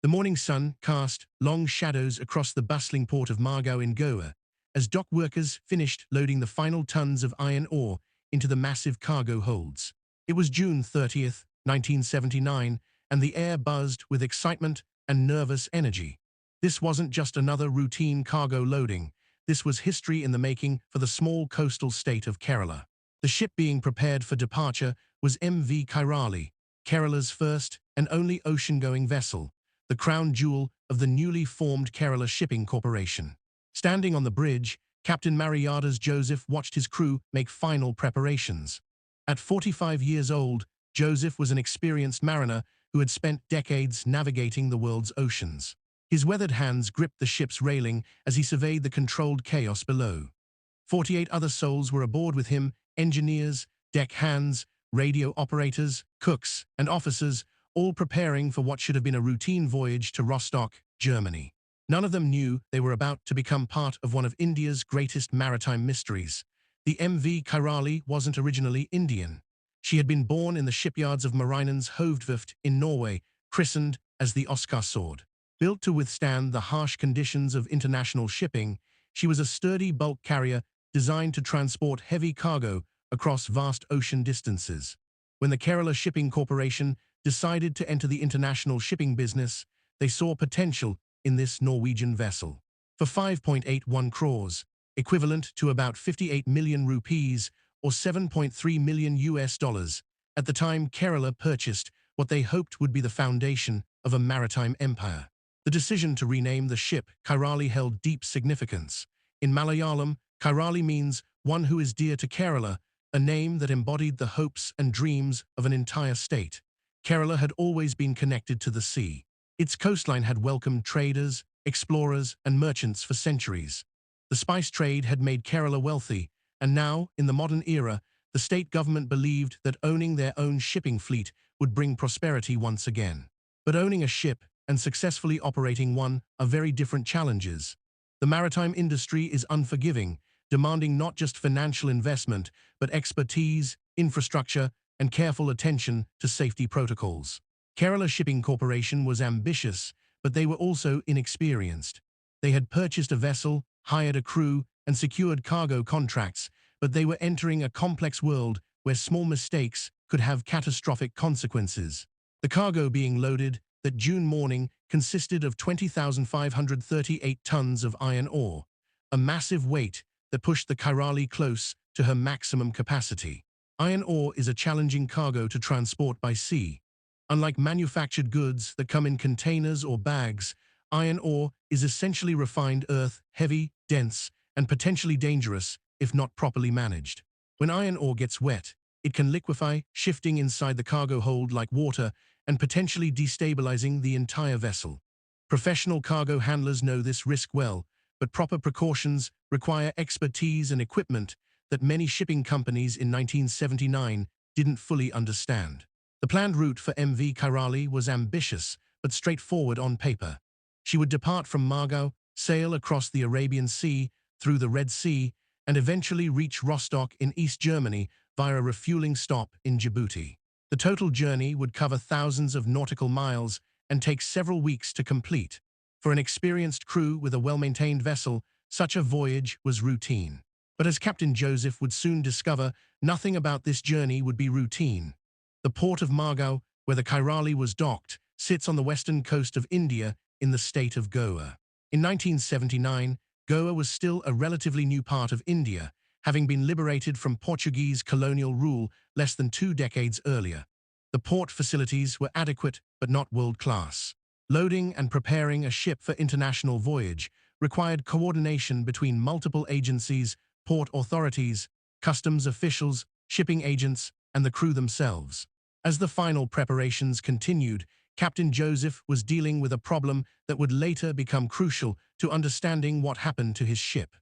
The morning sun cast long shadows across the bustling port of Margao in Goa as dock workers finished loading the final tons of iron ore into the massive cargo holds. It was June 30th, 1979, and the air buzzed with excitement and nervous energy. This wasn't just another routine cargo loading. This was history in the making for the small coastal state of Kerala. The ship being prepared for departure was MV Kairali, Kerala's first and only ocean-going vessel, the crown jewel of the newly formed Kerala Shipping Corporation. Standing on the bridge, Captain Mariadas Joseph watched his crew make final preparations. At 45 years old, Joseph was an experienced mariner who had spent decades navigating the world's oceans. His weathered hands gripped the ship's railing as he surveyed the controlled chaos below. 48 other souls were aboard with him: engineers, deck hands, radio operators, cooks, and officers, all preparing for what should have been a routine voyage to Rostock, Germany. None of them knew they were about to become part of one of India's greatest maritime mysteries. The MV Kairali wasn't originally Indian. She had been born in the shipyards of Marinens Hovedverft in Norway, christened as the Oscar Sword. Built to withstand the harsh conditions of international shipping, she was a sturdy bulk carrier designed to transport heavy cargo across vast ocean distances. When the Kerala Shipping Corporation decided to enter the international shipping business, they saw potential in this Norwegian vessel. For 5.81 crores, equivalent to about 58 million rupees or $7.3 million US, at the time Kerala purchased what they hoped would be the foundation of a maritime empire. The decision to rename the ship Kairali held deep significance. In Malayalam, Kairali means one who is dear to Kerala, a name that embodied the hopes and dreams of an entire state. Kerala had always been connected to the sea. Its coastline had welcomed traders, explorers, and merchants for centuries. The spice trade had made Kerala wealthy, and now, in the modern era, the state government believed that owning their own shipping fleet would bring prosperity once again. But owning a ship and successfully operating one are very different challenges. The maritime industry is unforgiving, demanding not just financial investment, but expertise, infrastructure, and careful attention to safety protocols. Kerala Shipping Corporation was ambitious, but they were also inexperienced. They had purchased a vessel, hired a crew, and secured cargo contracts, but they were entering a complex world where small mistakes could have catastrophic consequences. The cargo being loaded that June morning consisted of 20,538 tons of iron ore, a massive weight that pushed the Kairali close to her maximum capacity. Iron ore is a challenging cargo to transport by sea. Unlike manufactured goods that come in containers or bags, iron ore is essentially refined earth, heavy, dense, and potentially dangerous if not properly managed. When iron ore gets wet, it can liquefy, shifting inside the cargo hold like water and potentially destabilizing the entire vessel. Professional cargo handlers know this risk well, but proper precautions require expertise and equipment that many shipping companies in 1979 didn't fully understand. The planned route for MV Kairali was ambitious but straightforward on paper. She would depart from Margao, sail across the Arabian Sea, through the Red Sea, and eventually reach Rostock in East Germany via a refueling stop in Djibouti. The total journey would cover thousands of nautical miles and take several weeks to complete. For an experienced crew with a well-maintained vessel, such a voyage was routine. But as Captain Joseph would soon discover, nothing about this journey would be routine. The port of Margao, where the Kairali was docked, sits on the western coast of India in the state of Goa. In 1979, Goa was still a relatively new part of India, having been liberated from Portuguese colonial rule less than 2 decades earlier. The port facilities were adequate but not world-class. Loading and preparing a ship for international voyage required coordination between multiple agencies, port authorities, customs officials, shipping agents, and the crew themselves. As the final preparations continued, Captain Joseph was dealing with a problem that would later become crucial to understanding what happened to his ship.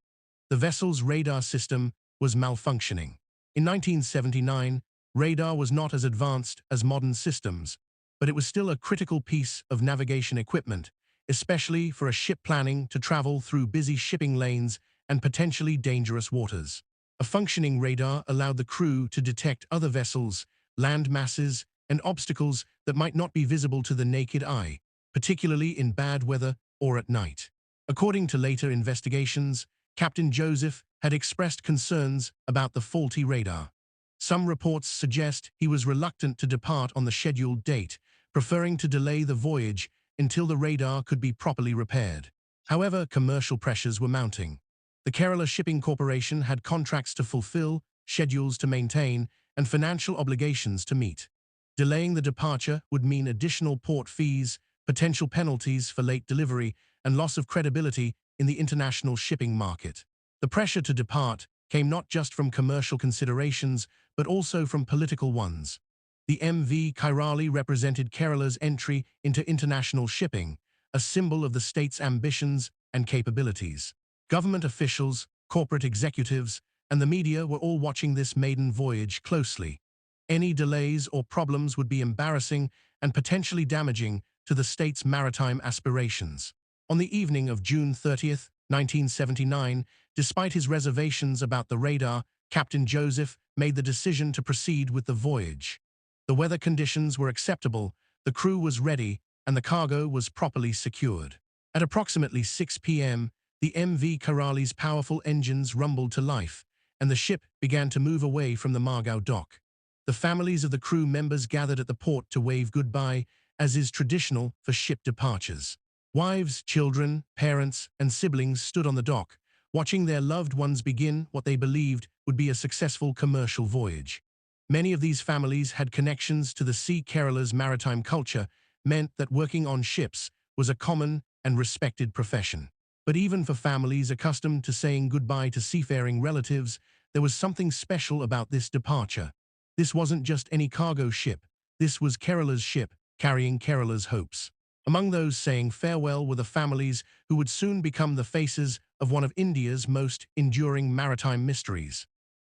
The vessel's radar system was malfunctioning. In 1979, radar was not as advanced as modern systems, but it was still a critical piece of navigation equipment, especially for a ship planning to travel through busy shipping lanes and potentially dangerous waters. A functioning radar allowed the crew to detect other vessels, land masses, and obstacles that might not be visible to the naked eye. particularly in bad weather or at night. According to later investigations, Captain Joseph had expressed concerns about the faulty radar. Some reports suggest he was reluctant to depart on the scheduled date, preferring to delay the voyage until the radar could be properly repaired. However, commercial pressures were mounting. The Kerala Shipping Corporation had contracts to fulfill, schedules to maintain, and financial obligations to meet. Delaying the departure would mean additional port fees, potential penalties for late delivery, and loss of credibility in the international shipping market. The pressure to depart came not just from commercial considerations, but also from political ones. The MV Kairali represented Kerala's entry into international shipping, a symbol of the state's ambitions and capabilities. Government officials, corporate executives, and the media were all watching this maiden voyage closely. Any delays or problems would be embarrassing and potentially damaging to the state's maritime aspirations. On the evening of June 30th, 1979, despite his reservations about the radar, Captain Joseph made the decision to proceed with the voyage. The weather conditions were acceptable, the crew was ready, and the cargo was properly secured. At approximately 6 p.m., the MV Kairali's powerful engines rumbled to life, and the ship began to move away from the Margao dock. The families of the crew members gathered at the port to wave goodbye, as is traditional for ship departures. Wives, children, parents, and siblings stood on the dock, watching their loved ones begin what they believed would be a successful commercial voyage. Many of these families had connections to the sea. Kerala's maritime culture meant that working on ships was a common and respected profession. But even for families accustomed to saying goodbye to seafaring relatives, there was something special about this departure. This wasn't just any cargo ship. This was Kerala's ship, carrying Kerala's hopes. Among those saying farewell were the families who would soon become the faces of one of India's most enduring maritime mysteries.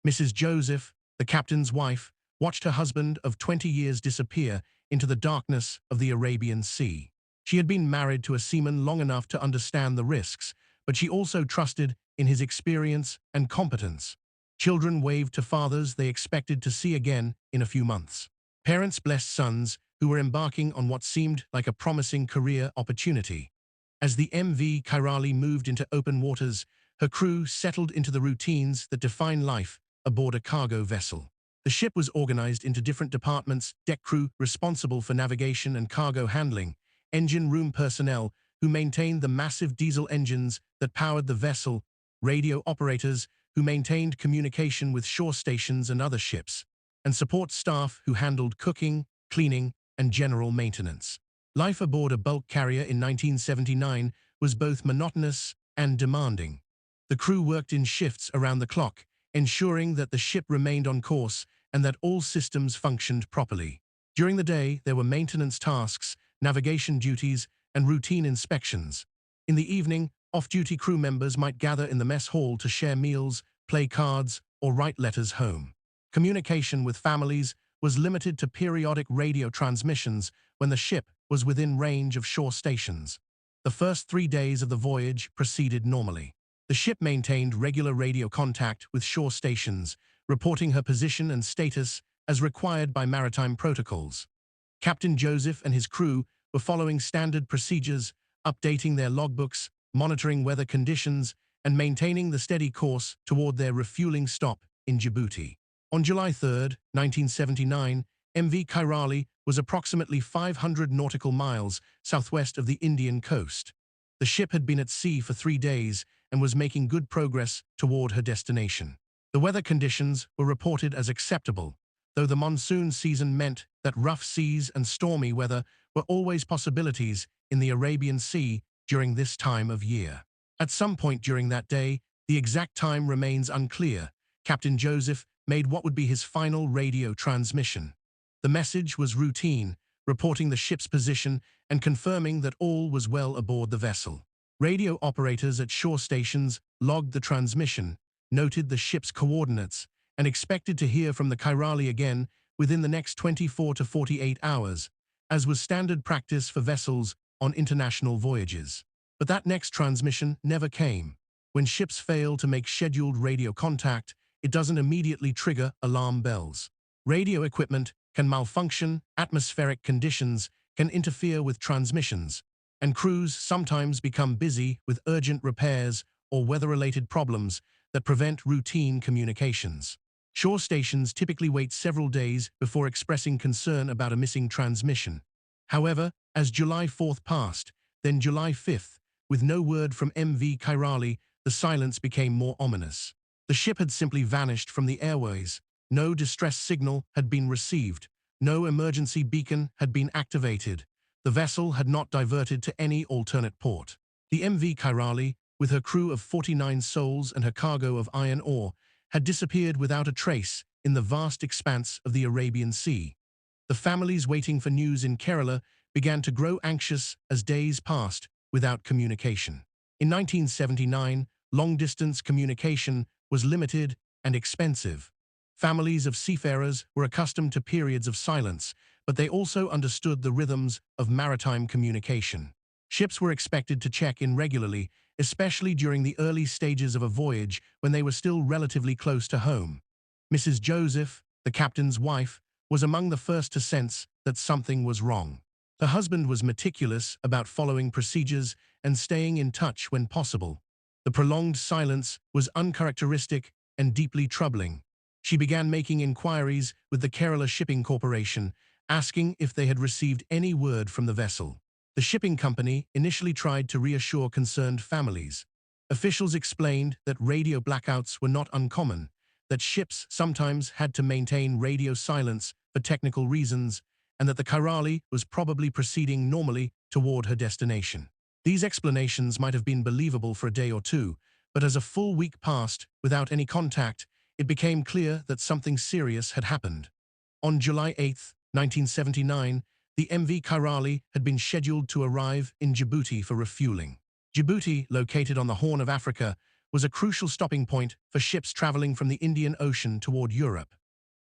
Mrs. Joseph, the captain's wife, watched her husband of 20 years disappear into the darkness of the Arabian Sea. She had been married to a seaman long enough to understand the risks, but she also trusted in his experience and competence. Children waved to fathers they expected to see again in a few months. Parents blessed sons who were embarking on what seemed like a promising career opportunity. As the MV Kairali moved into open waters, her crew settled into the routines that define life aboard a cargo vessel. The ship was organized into different departments: deck crew responsible for navigation and cargo handling, engine room personnel who maintained the massive diesel engines that powered the vessel, radio operators who maintained communication with shore stations and other ships, and support staff who handled cooking, cleaning, and general maintenance. Life aboard a bulk carrier in 1979 was both monotonous and demanding. The crew worked in shifts around the clock, ensuring that the ship remained on course and that all systems functioned properly. During the day, there were maintenance tasks, navigation duties, and routine inspections. In the evening, off-duty crew members might gather in the mess hall to share meals, play cards, or write letters home. Communication with families was limited to periodic radio transmissions when the ship was within range of shore stations. The first 3 days of the voyage proceeded normally. The ship maintained regular radio contact with shore stations, reporting her position and status as required by maritime protocols. Captain Joseph and his crew were following standard procedures, updating their logbooks, monitoring weather conditions, and maintaining the steady course toward their refueling stop in Djibouti. On July 3, 1979, MV Kairali was approximately 500 nautical miles southwest of the Indian coast. The ship had been at sea for 3 days and was making good progress toward her destination. The weather conditions were reported as acceptable, though the monsoon season meant that rough seas and stormy weather were always possibilities in the Arabian Sea during this time of year. At some point during that day, the exact time remains unclear, Captain Joseph made what would be his final radio transmission. The message was routine, reporting the ship's position and confirming that all was well aboard the vessel. Radio operators at shore stations logged the transmission, noted the ship's coordinates, and expected to hear from the Kairali again within the next 24 to 48 hours, as was standard practice for vessels on international voyages. But that next transmission never came. When ships fail to make scheduled radio contact, it doesn't immediately trigger alarm bells. Radio equipment can malfunction, atmospheric conditions can interfere with transmissions, and crews sometimes become busy with urgent repairs or weather-related problems that prevent routine communications. Shore stations typically wait several days before expressing concern about a missing transmission. However, as July 4th passed, then July 5th, with no word from MV Kairali, the silence became more ominous. The ship had simply vanished from the airways. No distress signal had been received. No emergency beacon had been activated. The vessel had not diverted to any alternate port. The MV Kairali, with her crew of 49 souls and her cargo of iron ore, had disappeared without a trace in the vast expanse of the Arabian Sea. The families waiting for news in Kerala began to grow anxious as days passed without communication. In 1979, long-distance communication was limited and expensive. Families of seafarers were accustomed to periods of silence, but they also understood the rhythms of maritime communication. Ships were expected to check in regularly, especially during the early stages of a voyage when they were still relatively close to home. Mrs. Joseph, the captain's wife, was among the first to sense that something was wrong. Her husband was meticulous about following procedures and staying in touch when possible. The prolonged silence was uncharacteristic and deeply troubling. She began making inquiries with the Kerala Shipping Corporation, asking if they had received any word from the vessel. The shipping company initially tried to reassure concerned families. Officials explained that radio blackouts were not uncommon, that ships sometimes had to maintain radio silence for technical reasons, and that the Kairali was probably proceeding normally toward her destination. These explanations might have been believable for a day or two, but as a full week passed without any contact, it became clear that something serious had happened. On July 8, 1979, the MV Kairali had been scheduled to arrive in Djibouti for refueling. Djibouti, located on the Horn of Africa, was a crucial stopping point for ships traveling from the Indian Ocean toward Europe.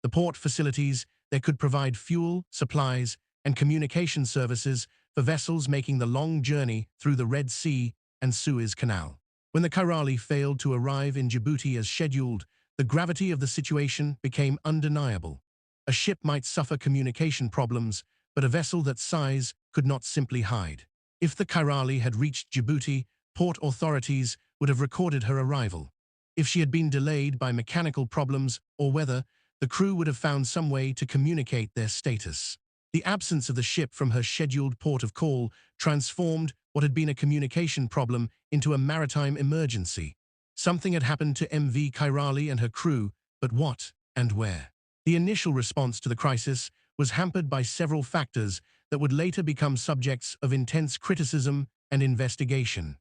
The port facilities there could provide fuel, supplies, and communication services for vessels making the long journey through the Red Sea and Suez Canal. When the Kairali failed to arrive in Djibouti as scheduled, the gravity of the situation became undeniable. A ship might suffer communication problems, but a vessel that size could not simply hide. If the Kairali had reached Djibouti, port authorities would have recorded her arrival. If she had been delayed by mechanical problems or weather, the crew would have found some way to communicate their status. The absence of the ship from her scheduled port of call transformed what had been a communication problem into a maritime emergency. Something had happened to MV Kairali and her crew, but what and where? The initial response to the crisis was hampered by several factors that would later become subjects of intense criticism and investigation.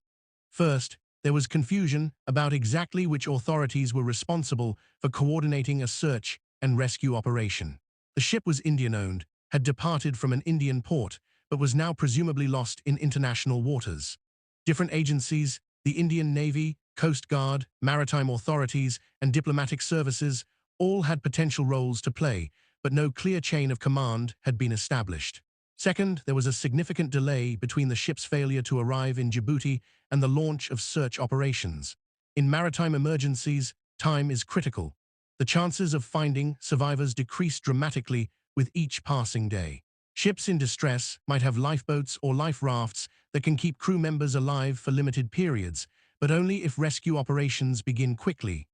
First, there was confusion about exactly which authorities were responsible for coordinating a search and rescue operation. The ship was Indian-owned, had departed from an Indian port, but was now presumably lost in international waters. Different agencies, the Indian Navy, Coast Guard, maritime authorities, and diplomatic services, all had potential roles to play, but no clear chain of command had been established. Second, there was a significant delay between the ship's failure to arrive in Djibouti and the launch of search operations. In maritime emergencies, time is critical. The chances of finding survivors decrease dramatically with each passing day. Ships in distress might have lifeboats or life rafts that can keep crew members alive for limited periods, but only if rescue operations begin quickly.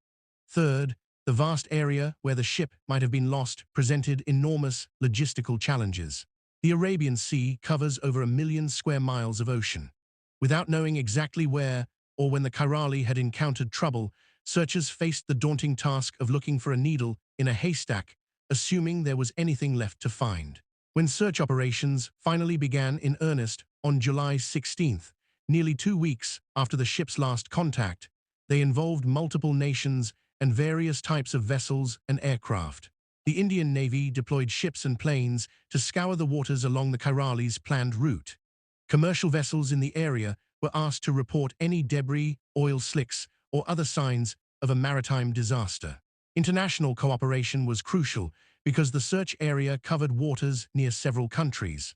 Third, the vast area where the ship might have been lost presented enormous logistical challenges. The Arabian Sea covers over 1 million square miles of ocean. Without knowing exactly where or when the Kairali had encountered trouble, searchers faced the daunting task of looking for a needle in a haystack, assuming there was anything left to find. When search operations finally began in earnest on July 16th, nearly 2 weeks after the ship's last contact, they involved multiple nations and various types of vessels and aircraft. The Indian Navy deployed ships and planes to scour the waters along the Kairali's planned route. Commercial vessels in the area were asked to report any debris, oil slicks, or other signs of a maritime disaster. International cooperation was crucial because the search area covered waters near several countries.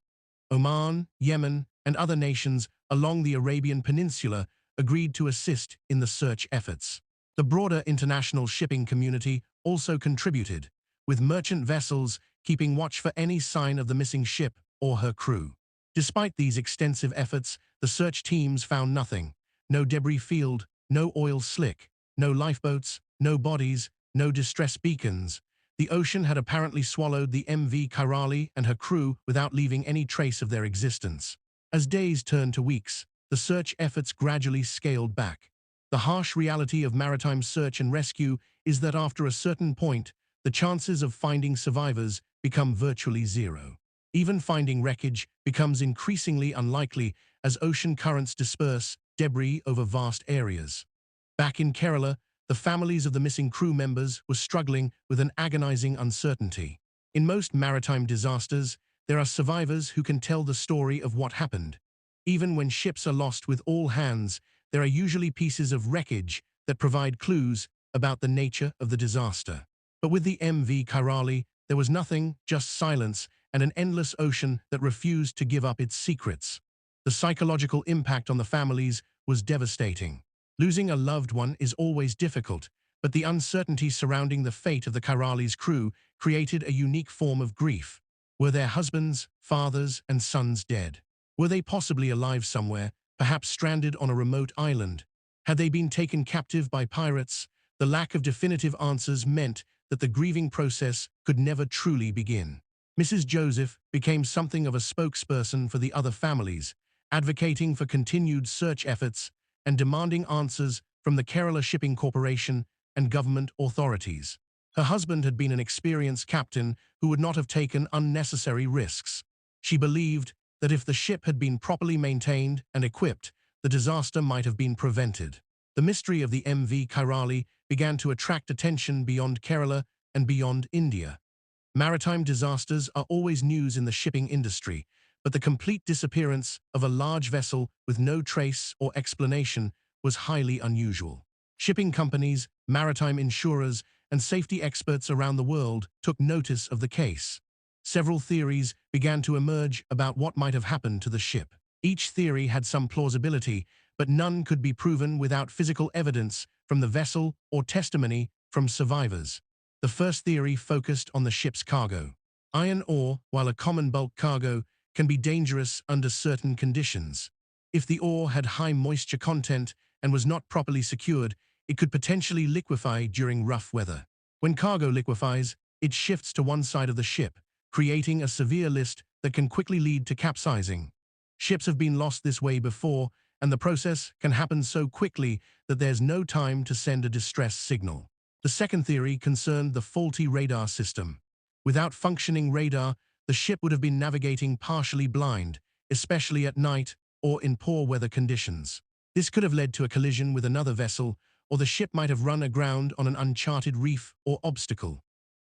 Oman, Yemen, and other nations along the Arabian Peninsula agreed to assist in the search efforts. The broader international shipping community also contributed, with merchant vessels keeping watch for any sign of the missing ship or her crew. Despite these extensive efforts, the search teams found nothing. No debris field, no oil slick, no lifeboats, no bodies, no distress beacons. The ocean had apparently swallowed the MV Kairali and her crew without leaving any trace of their existence. As days turned to weeks, the search efforts gradually scaled back. The harsh reality of maritime search and rescue is that after a certain point, the chances of finding survivors become virtually zero. Even finding wreckage becomes increasingly unlikely as ocean currents disperse debris over vast areas. Back in Kerala, the families of the missing crew members were struggling with an agonizing uncertainty. In most maritime disasters, there are survivors who can tell the story of what happened. Even when ships are lost with all hands, there are usually pieces of wreckage that provide clues about the nature of the disaster. But with the MV Kairali, there was nothing, just silence and an endless ocean that refused to give up its secrets. The psychological impact on the families was devastating. Losing a loved one is always difficult, but the uncertainty surrounding the fate of the Kairali's crew created a unique form of grief. Were their husbands, fathers, and sons dead? Were they possibly alive somewhere, perhaps stranded on a remote island? Had they been taken captive by pirates? The lack of definitive answers meant that the grieving process could never truly begin. Mrs. Joseph became something of a spokesperson for the other families, advocating for continued search efforts and demanding answers from the Kerala Shipping Corporation and government authorities. Her husband had been an experienced captain who would not have taken unnecessary risks. She believed that if the ship had been properly maintained and equipped, the disaster might have been prevented. The mystery of the MV Kairali began to attract attention beyond Kerala and beyond India. Maritime disasters are always news in the shipping industry, but the complete disappearance of a large vessel with no trace or explanation was highly unusual. Shipping companies, maritime insurers, and safety experts around the world took notice of the case. Several theories began to emerge about what might have happened to the ship. Each theory had some plausibility, but none could be proven without physical evidence from the vessel or testimony from survivors. The first theory focused on the ship's cargo. Iron ore, while a common bulk cargo, can be dangerous under certain conditions. If the ore had high moisture content and was not properly secured, it could potentially liquefy during rough weather. When cargo liquefies, it shifts to one side of the ship, creating a severe list that can quickly lead to capsizing. Ships have been lost this way before, and the process can happen so quickly that there's no time to send a distress signal. The second theory concerned the faulty radar system. Without functioning radar, the ship would have been navigating partially blind, especially at night or in poor weather conditions. This could have led to a collision with another vessel, or the ship might have run aground on an uncharted reef or obstacle.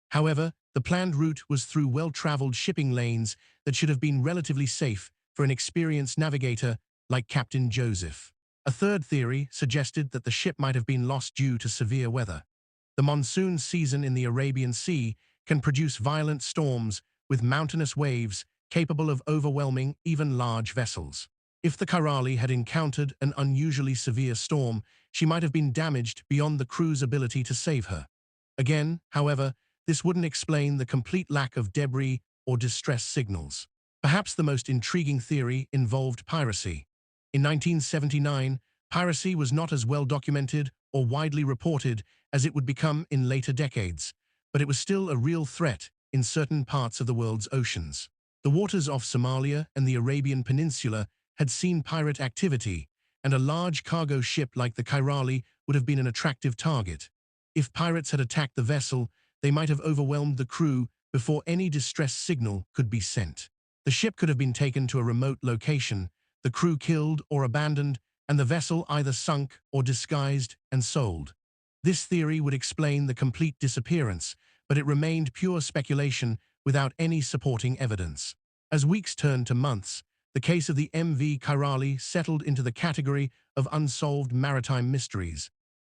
However, the planned route was through well-traveled shipping lanes that should have been relatively safe for an experienced navigator like Captain Joseph. A third theory suggested that the ship might have been lost due to severe weather. The monsoon season in the Arabian Sea can produce violent storms with mountainous waves capable of overwhelming even large vessels. If the Kairali had encountered an unusually severe storm, she might have been damaged beyond the crew's ability to save her. Again, however, this wouldn't explain the complete lack of debris or distress signals. Perhaps the most intriguing theory involved piracy. In 1979, piracy was not as well documented or widely reported as it would become in later decades, but it was still a real threat in certain parts of the world's oceans. The waters off Somalia and the Arabian Peninsula had seen pirate activity, and a large cargo ship like the Kairali would have been an attractive target. If pirates had attacked the vessel, they might have overwhelmed the crew before any distress signal could be sent. The ship could have been taken to a remote location, the crew killed or abandoned, and the vessel either sunk or disguised and sold. This theory would explain the complete disappearance, but it remained pure speculation without any supporting evidence. As weeks turned to months, the case of the MV Kairali settled into the category of unsolved maritime mysteries.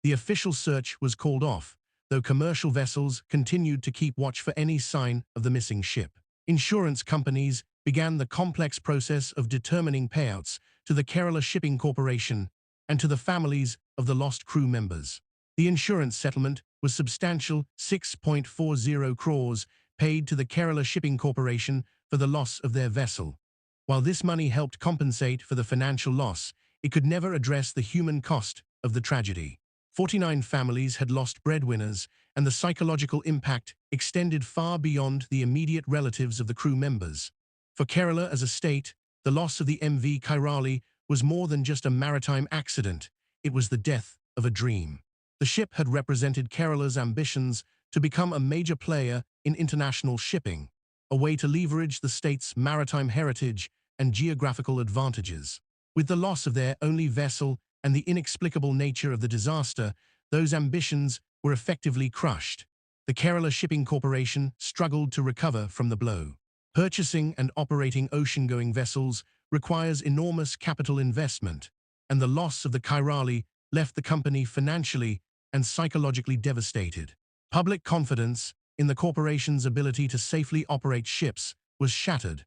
The official search was called off, though commercial vessels continued to keep watch for any sign of the missing ship. Insurance companies began the complex process of determining payouts to the Kerala Shipping Corporation and to the families of the lost crew members. The insurance settlement was substantial, 6.40 crores paid to the Kerala Shipping Corporation for the loss of their vessel. While this money helped compensate for the financial loss, it could never address the human cost of the tragedy. 49 families had lost breadwinners, and the psychological impact extended far beyond the immediate relatives of the crew members. For Kerala as a state, the loss of the MV Kairali was more than just a maritime accident. It was the death of a dream. The ship had represented Kerala's ambitions to become a major player in international shipping, a way to leverage the state's maritime heritage and geographical advantages. With the loss of their only vessel and the inexplicable nature of the disaster, those ambitions were effectively crushed. The Kerala Shipping Corporation struggled to recover from the blow. Purchasing and operating ocean-going vessels requires enormous capital investment, and the loss of the Kairali left the company financially and psychologically devastated. Public confidence in the corporation's ability to safely operate ships was shattered.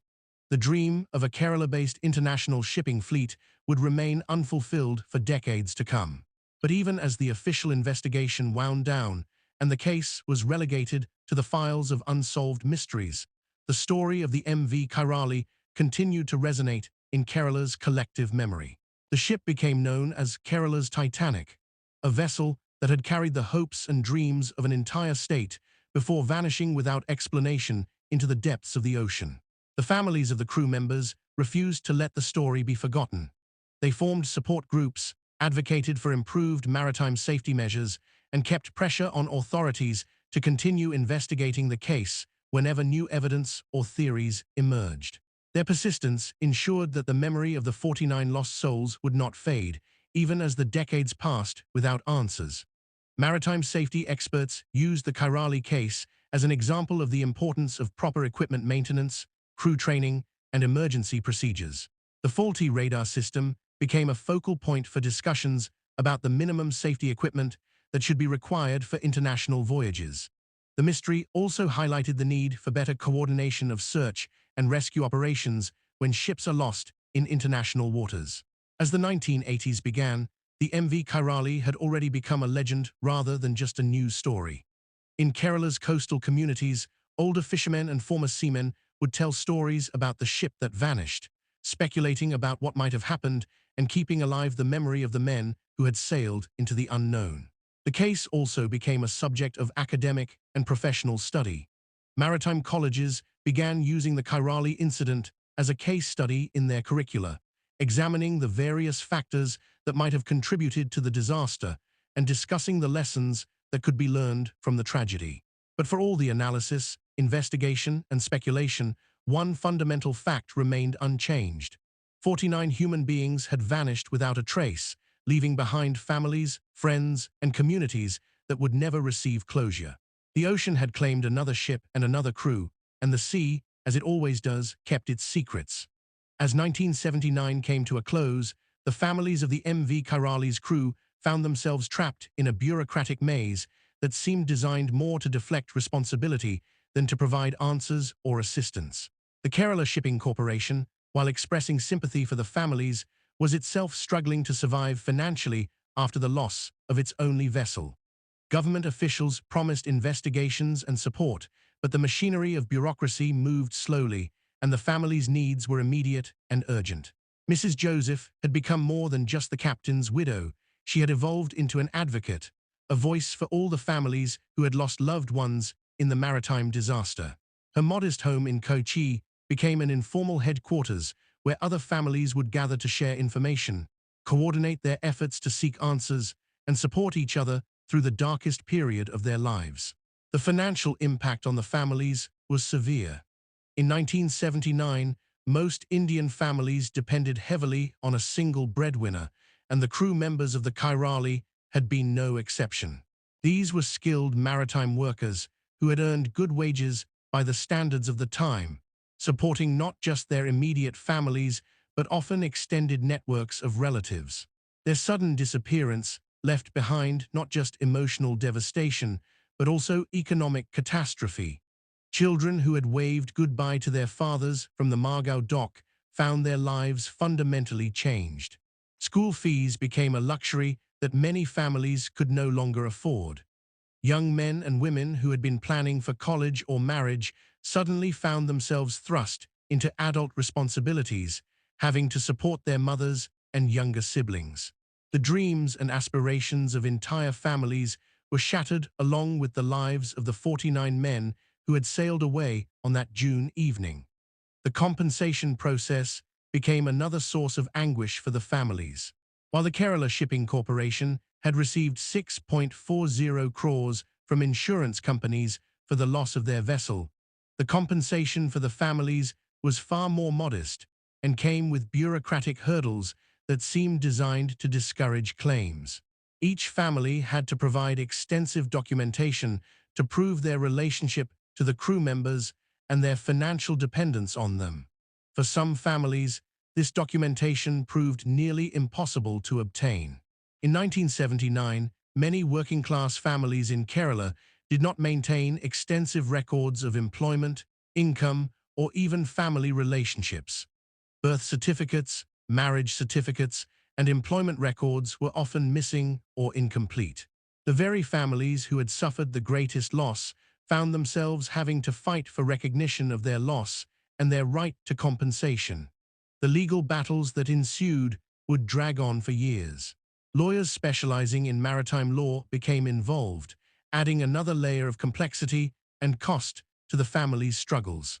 The dream of a Kerala-based international shipping fleet would remain unfulfilled for decades to come. But even as the official investigation wound down and the case was relegated to the files of unsolved mysteries, the story of the MV Kairali continued to resonate in Kerala's collective memory. The ship became known as Kerala's Titanic, a vessel that had carried the hopes and dreams of an entire state before vanishing without explanation into the depths of the ocean. The families of the crew members refused to let the story be forgotten. They formed support groups, advocated for improved maritime safety measures, and kept pressure on authorities to continue investigating the case whenever new evidence or theories emerged. Their persistence ensured that the memory of the 49 lost souls would not fade, even as the decades passed without answers. Maritime safety experts used the Kairali case as an example of the importance of proper equipment maintenance, crew training, and emergency procedures. The faulty radar system became a focal point for discussions about the minimum safety equipment that should be required for international voyages. The mystery also highlighted the need for better coordination of search and rescue operations when ships are lost in international waters. As the 1980s began, the MV Kairali had already become a legend rather than just a news story. In Kerala's coastal communities, older fishermen and former seamen would tell stories about the ship that vanished, speculating about what might have happened and keeping alive the memory of the men who had sailed into the unknown. The case also became a subject of academic and professional study. Maritime colleges began using the Kairali incident as a case study in their curricula, examining the various factors that might have contributed to the disaster and discussing the lessons that could be learned from the tragedy. But for all the analysis, investigation, and speculation, one fundamental fact remained unchanged. 49 human beings had vanished without a trace, leaving behind families, friends, and communities that would never receive closure. The ocean had claimed another ship and another crew, and the sea, as it always does, kept its secrets. As 1979 came to a close, the families of the MV Kairali's crew found themselves trapped in a bureaucratic maze that seemed designed more to deflect responsibility than to provide answers or assistance. The Kerala Shipping Corporation, while expressing sympathy for the families, was itself struggling to survive financially after the loss of its only vessel. Government officials promised investigations and support, but the machinery of bureaucracy moved slowly, and the family's needs were immediate and urgent. Mrs. Joseph had become more than just the captain's widow. She had evolved into an advocate, a voice for all the families who had lost loved ones in the maritime disaster. Her modest home in Kochi became an informal headquarters where other families would gather to share information, coordinate their efforts to seek answers, and support each other through the darkest period of their lives. The financial impact on the families was severe. In 1979, most Indian families depended heavily on a single breadwinner, and the crew members of the Kairali had been no exception. These were skilled maritime workers who had earned good wages by the standards of the time, supporting not just their immediate families but often extended networks of relatives. Their sudden disappearance left behind not just emotional devastation but also economic catastrophe. Children who had waved goodbye to their fathers from the Margao dock found their lives fundamentally changed. School fees became a luxury that many families could no longer afford. Young men and women who had been planning for college or marriage suddenly found themselves thrust into adult responsibilities, having to support their mothers and younger siblings. The dreams and aspirations of entire families were shattered along with the lives of the 49 men who had sailed away on that June evening. The compensation process became another source of anguish for the families. While the Kerala Shipping Corporation had received 6.40 crores from insurance companies for the loss of their vessel, the compensation for the families was far more modest and came with bureaucratic hurdles that seemed designed to discourage claims. Each family had to provide extensive documentation to prove their relationship to the crew members and their financial dependence on them. For some families, this documentation proved nearly impossible to obtain. In 1979, many working-class families in Kerala did not maintain extensive records of employment, income, or even family relationships. Birth certificates, marriage certificates, and employment records were often missing or incomplete. The very families who had suffered the greatest loss found themselves having to fight for recognition of their loss and their right to compensation. The legal battles that ensued would drag on for years. Lawyers specializing in maritime law became involved, adding another layer of complexity and cost to the family's struggles.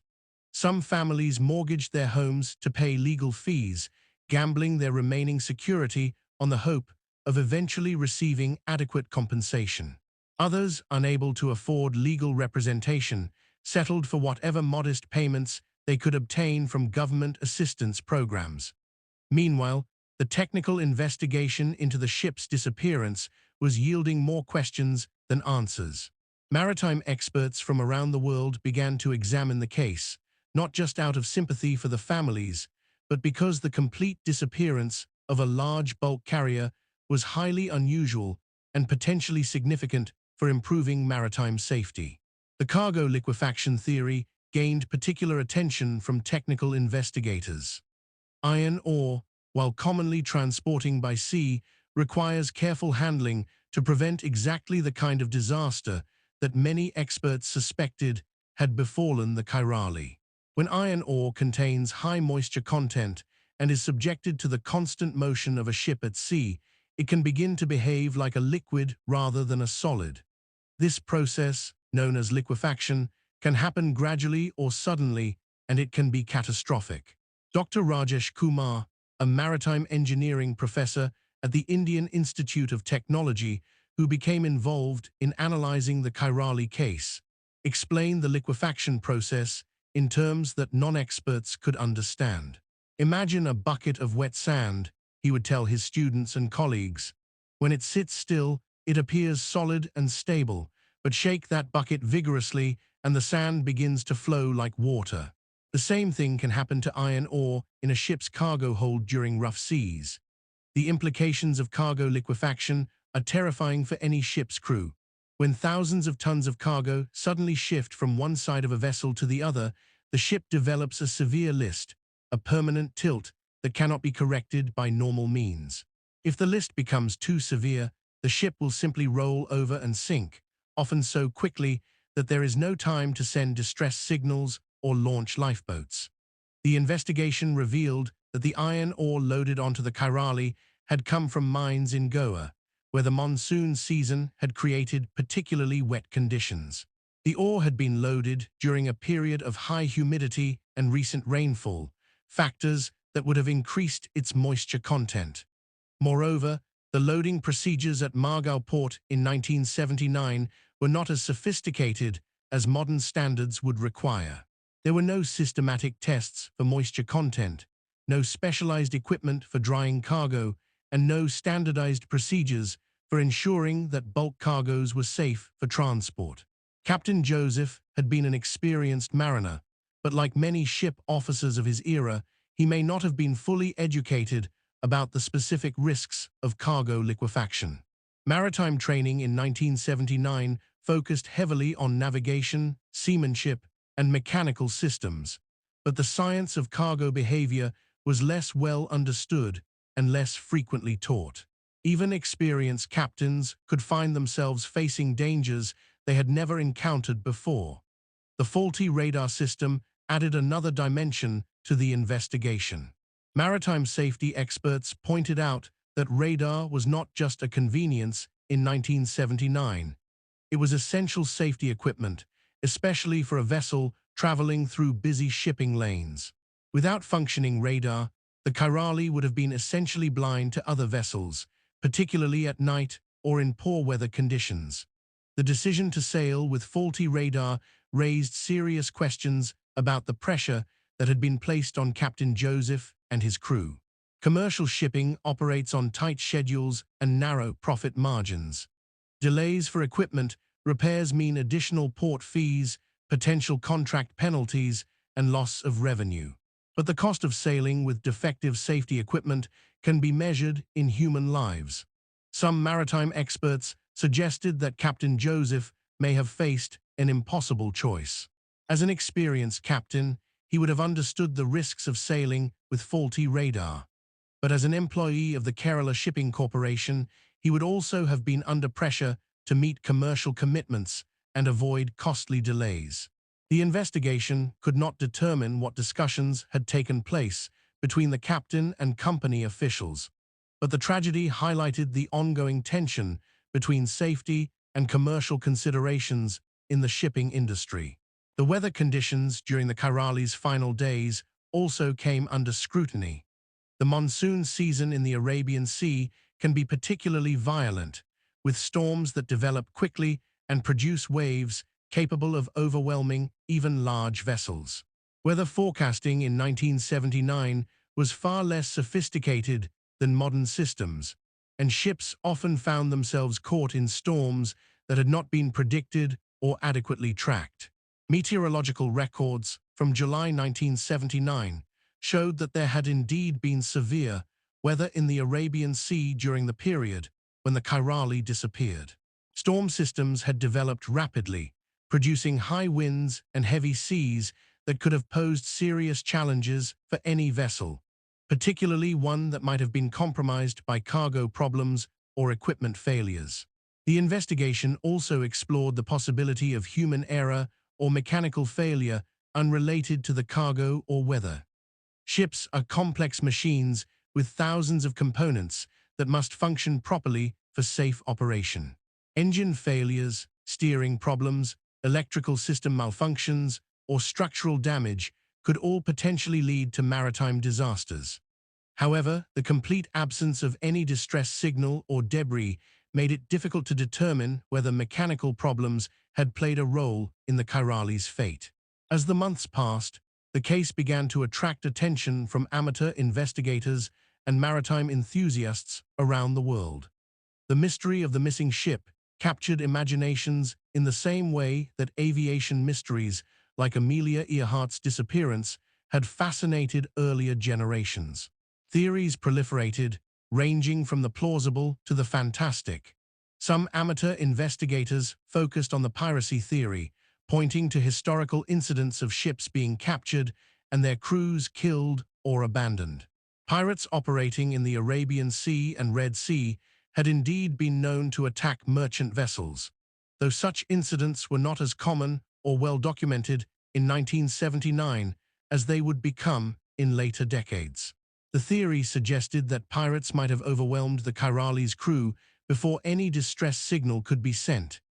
Some families mortgaged their homes to pay legal fees, gambling their remaining security on the hope of eventually receiving adequate compensation. Others, unable to afford legal representation, settled for whatever modest payments they could obtain from government assistance programs. Meanwhile, the technical investigation into the ship's disappearance was yielding more questions than answers. Maritime experts from around the world began to examine the case, not just out of sympathy for the families, but because the complete disappearance of a large bulk carrier was highly unusual and potentially significant for improving maritime safety. The cargo liquefaction theory gained particular attention from technical investigators. Iron ore, while commonly transporting by sea, requires careful handling to prevent exactly the kind of disaster that many experts suspected had befallen the Kairali. When iron ore contains high moisture content and is subjected to the constant motion of a ship at sea, it can begin to behave like a liquid rather than a solid. This process, known as liquefaction, can happen gradually or suddenly, and it can be catastrophic. Dr. Rajesh Kumar, a maritime engineering professor at the Indian Institute of Technology, who became involved in analyzing the Kairali case, explained the liquefaction process in terms that non-experts could understand. Imagine a bucket of wet sand, he would tell his students and colleagues. When it sits still, it appears solid and stable, but shake that bucket vigorously and the sand begins to flow like water. The same thing can happen to iron ore in a ship's cargo hold during rough seas. The implications of cargo liquefaction are terrifying for any ship's crew. When thousands of tons of cargo suddenly shift from one side of a vessel to the other, the ship develops a severe list, a permanent tilt that cannot be corrected by normal means. If the list becomes too severe, the ship will simply roll over and sink, often so quickly that there is no time to send distress signals or launch lifeboats. The investigation revealed that the iron ore loaded onto the Kairali had come from mines in Goa, where the monsoon season had created particularly wet conditions. The ore had been loaded during a period of high humidity and recent rainfall, factors that would have increased its moisture content. Moreover, the loading procedures at Margao port in 1979 were not as sophisticated as modern standards would require. There were no systematic tests for moisture content, no specialized equipment for drying cargo, and no standardized procedures for ensuring that bulk cargoes were safe for transport. Captain Joseph had been an experienced mariner, but like many ship officers of his era, he may not have been fully educated about the specific risks of cargo liquefaction. Maritime training in 1979 focused heavily on navigation, seamanship, and mechanical systems, but the science of cargo behavior was less well understood and less frequently taught. Even experienced captains could find themselves facing dangers they had never encountered before. The faulty radar system added another dimension to the investigation. Maritime safety experts pointed out that radar was not just a convenience in 1979. It was essential safety equipment, especially for a vessel traveling through busy shipping lanes. Without functioning radar, the Kairali would have been essentially blind to other vessels, particularly at night or in poor weather conditions. The decision to sail with faulty radar raised serious questions about the pressure that had been placed on Captain Joseph and his crew. Commercial shipping operates on tight schedules and narrow profit margins. Delays for equipment repairs mean additional port fees, potential contract penalties, and loss of revenue. But the cost of sailing with defective safety equipment can be measured in human lives. Some maritime experts suggested that Captain Joseph may have faced an impossible choice. As an experienced captain, he would have understood the risks of sailing with faulty radar. But as an employee of the Kairali Shipping Corporation, he would also have been under pressure to meet commercial commitments and avoid costly delays. The investigation could not determine what discussions had taken place between the captain and company officials, but the tragedy highlighted the ongoing tension between safety and commercial considerations in the shipping industry. The weather conditions during the Kairali's final days also came under scrutiny. The monsoon season in the Arabian Sea can be particularly violent, with storms that develop quickly and produce waves capable of overwhelming even large vessels. Weather forecasting in 1979 was far less sophisticated than modern systems, and ships often found themselves caught in storms that had not been predicted or adequately tracked. Meteorological records from July 1979 showed that there had indeed been severe weather in the Arabian Sea during the period when the Kairali disappeared. Storm systems had developed rapidly, producing high winds and heavy seas that could have posed serious challenges for any vessel, particularly one that might have been compromised by cargo problems or equipment failures. The investigation also explored the possibility of human error or mechanical failure unrelated to the cargo or weather. Ships are complex machines with thousands of components that must function properly for safe operation. Engine failures, steering problems, electrical system malfunctions, or structural damage could all potentially lead to maritime disasters. However, the complete absence of any distress signal or debris made it difficult to determine whether mechanical problems had played a role in the Kairali's fate. As the months passed, the case began to attract attention from amateur investigators and maritime enthusiasts around the world. The mystery of the missing ship captured imaginations in the same way that aviation mysteries like Amelia Earhart's disappearance had fascinated earlier generations. Theories proliferated, ranging from the plausible to the fantastic. Some amateur investigators focused on the piracy theory, pointing to historical incidents of ships being captured and their crews killed or abandoned. Pirates operating in the Arabian Sea and Red Sea had indeed been known to attack merchant vessels, though such incidents were not as common or well documented in 1979 as they would become in later decades. The theory suggested that pirates might have overwhelmed the Kairali's crew before any distress signal could be sent,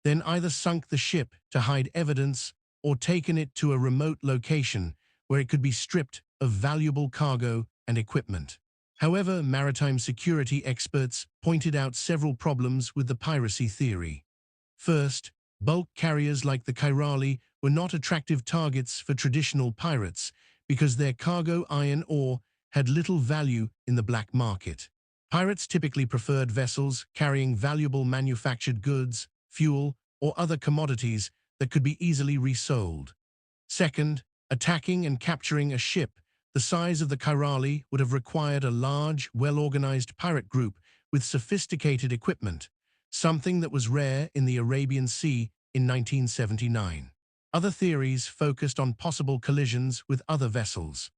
then either sunk the ship to hide evidence or taken it to a remote location where it could be stripped of valuable cargo and equipment. However, maritime security experts pointed out several problems with the piracy theory. First, bulk carriers like the Kairali were not attractive targets for traditional pirates because their cargo iron ore had little value in the black market. Pirates typically preferred vessels carrying valuable manufactured goods, fuel, or other commodities that could be easily resold. Second, attacking and capturing a ship the size of the Kairali would have required a large, well-organized pirate group with sophisticated equipment, something that was rare in the Arabian Sea in 1979. Other theories focused on possible collisions with other vessels.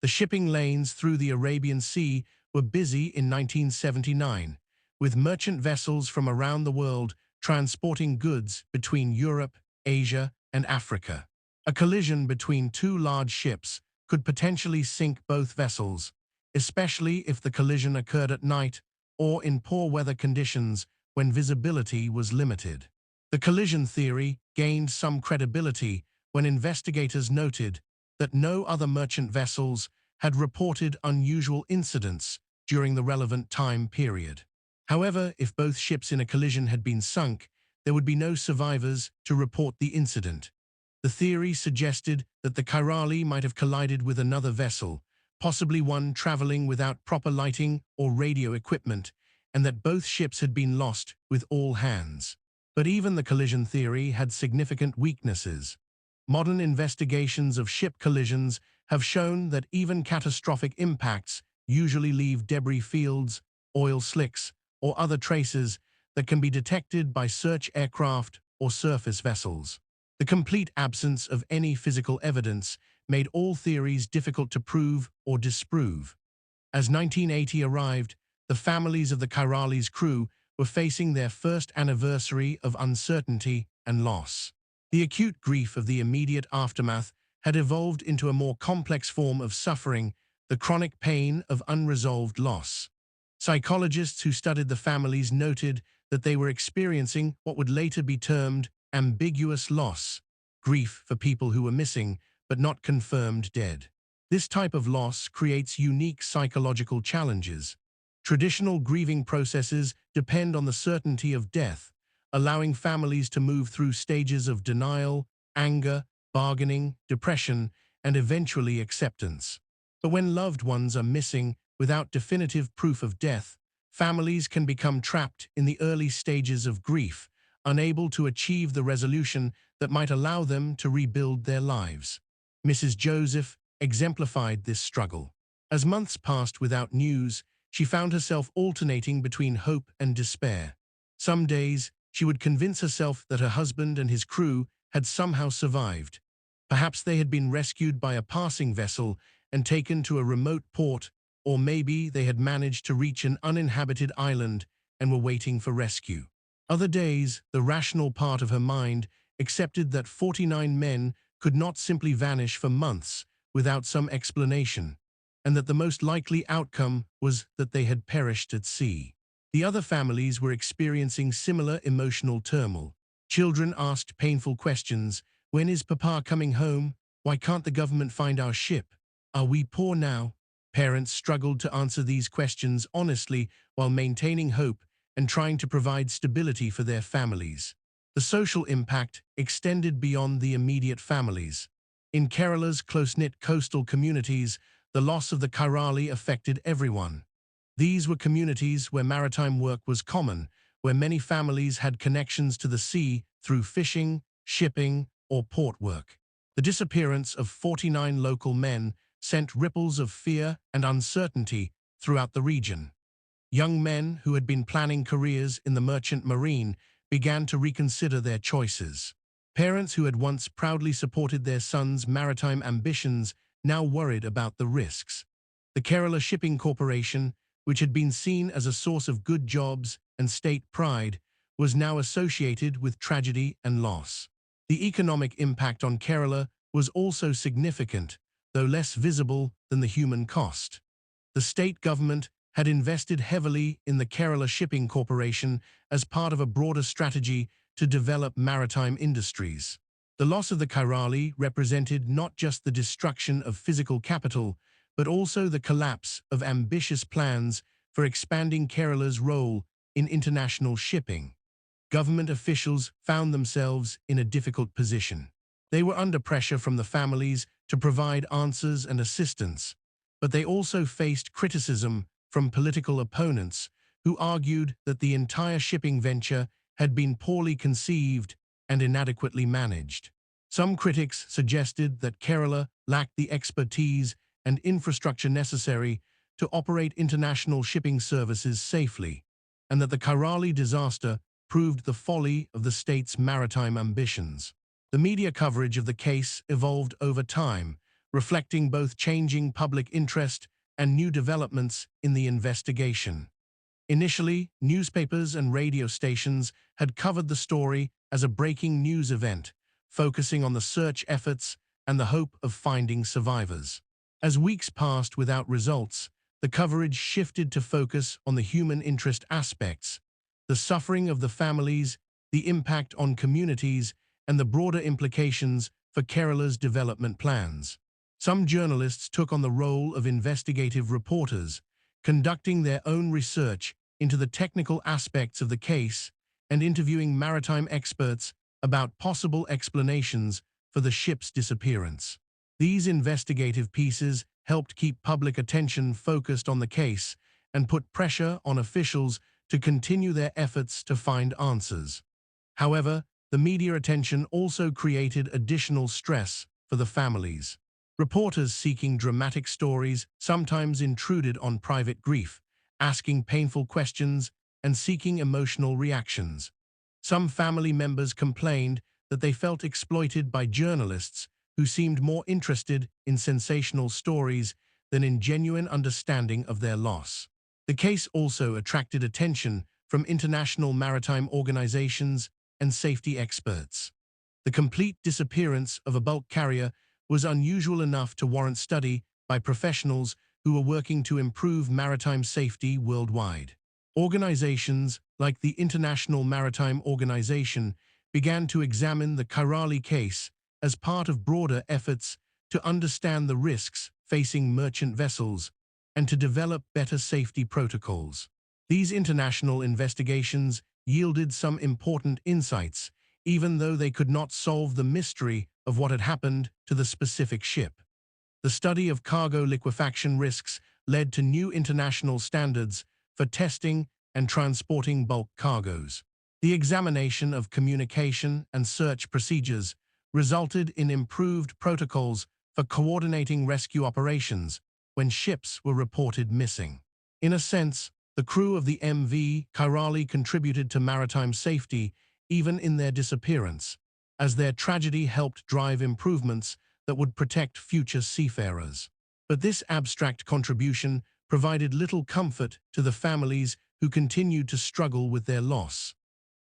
The shipping lanes through the Arabian Sea were busy in 1979, with merchant vessels from around the world transporting goods between Europe, Asia, and Africa. A collision between two large ships could potentially sink both vessels, especially if the collision occurred at night or in poor weather conditions when visibility was limited. The collision theory gained some credibility when investigators noted that no other merchant vessels had reported unusual incidents during the relevant time period. However, if both ships in a collision had been sunk, there would be no survivors to report the incident. The theory suggested that the Kairali might have collided with another vessel, possibly one traveling without proper lighting or radio equipment, and that both ships had been lost with all hands. But even the collision theory had significant weaknesses. Modern investigations of ship collisions have shown that even catastrophic impacts usually leave debris fields, oil slicks, or other traces that can be detected by search aircraft or surface vessels. The complete absence of any physical evidence made all theories difficult to prove or disprove. As 1980 arrived, the families of the Kairali's crew were facing their first anniversary of uncertainty and loss. The acute grief of the immediate aftermath had evolved into a more complex form of suffering, the chronic pain of unresolved loss. Psychologists who studied the families noted that they were experiencing what would later be termed ambiguous loss, grief for people who were missing but not confirmed dead. This type of loss creates unique psychological challenges. Traditional grieving processes depend on the certainty of death, allowing families to move through stages of denial, anger, bargaining, depression, and eventually acceptance. But when loved ones are missing without definitive proof of death, families can become trapped in the early stages of grief, unable to achieve the resolution that might allow them to rebuild their lives. Mrs. Joseph exemplified this struggle. As months passed without news, she found herself alternating between hope and despair. Some days, she would convince herself that her husband and his crew had somehow survived. Perhaps they had been rescued by a passing vessel and taken to a remote port, or maybe they had managed to reach an uninhabited island and were waiting for rescue. Other days, the rational part of her mind accepted that 49 men could not simply vanish for months without some explanation, and that the most likely outcome was that they had perished at sea. The other families were experiencing similar emotional turmoil. Children asked painful questions. When is Papa coming home? Why can't the government find our ship? Are we poor now? Parents struggled to answer these questions honestly while maintaining hope and trying to provide stability for their families. The social impact extended beyond the immediate families. In Kerala's close-knit coastal communities, the loss of the Kairali affected everyone. These were communities where maritime work was common, where many families had connections to the sea through fishing, shipping, or port work. The disappearance of 49 local men sent ripples of fear and uncertainty throughout the region. Young men who had been planning careers in the merchant marine began to reconsider their choices. Parents who had once proudly supported their sons' maritime ambitions now worried about the risks. The Kerala Shipping Corporation, which had been seen as a source of good jobs and state pride, was now associated with tragedy and loss. The economic impact on Kerala was also significant, though less visible than the human cost. The state government had invested heavily in the Kerala Shipping Corporation as part of a broader strategy to develop maritime industries. The loss of the Kairali represented not just the destruction of physical capital, but also the collapse of ambitious plans for expanding Kerala's role in international shipping. Government officials found themselves in a difficult position. They were under pressure from the families to provide answers and assistance, but they also faced criticism from political opponents who argued that the entire shipping venture had been poorly conceived and inadequately managed. Some critics suggested that Kerala lacked the expertise and infrastructure necessary to operate international shipping services safely, and that the Kairali disaster proved the folly of the state's maritime ambitions. The media coverage of the case evolved over time, reflecting both changing public interest and new developments in the investigation. Initially, newspapers and radio stations had covered the story as a breaking news event, focusing on the search efforts and the hope of finding survivors. As weeks passed without results, the coverage shifted to focus on the human interest aspects, the suffering of the families, the impact on communities, and the broader implications for Kerala's development plans. Some journalists took on the role of investigative reporters, conducting their own research into the technical aspects of the case and interviewing maritime experts about possible explanations for the ship's disappearance. These investigative pieces helped keep public attention focused on the case and put pressure on officials to continue their efforts to find answers. However, the media attention also created additional stress for the families. Reporters seeking dramatic stories sometimes intruded on private grief, asking painful questions and seeking emotional reactions. Some family members complained that they felt exploited by journalists who seemed more interested in sensational stories than in genuine understanding of their loss. The case also attracted attention from international maritime organizations and safety experts. The complete disappearance of a bulk carrier was unusual enough to warrant study by professionals who were working to improve maritime safety worldwide. Organizations like the International Maritime Organization began to examine the Kairali case as part of broader efforts to understand the risks facing merchant vessels and to develop better safety protocols. These international investigations yielded some important insights, even though they could not solve the mystery of what had happened to the specific ship. The study of cargo liquefaction risks led to new international standards for testing and transporting bulk cargoes. The examination of communication and search procedures resulted in improved protocols for coordinating rescue operations when ships were reported missing. In a sense, the crew of the MV Kairali contributed to maritime safety even in their disappearance, as their tragedy helped drive improvements that would protect future seafarers. But this abstract contribution provided little comfort to the families who continued to struggle with their loss.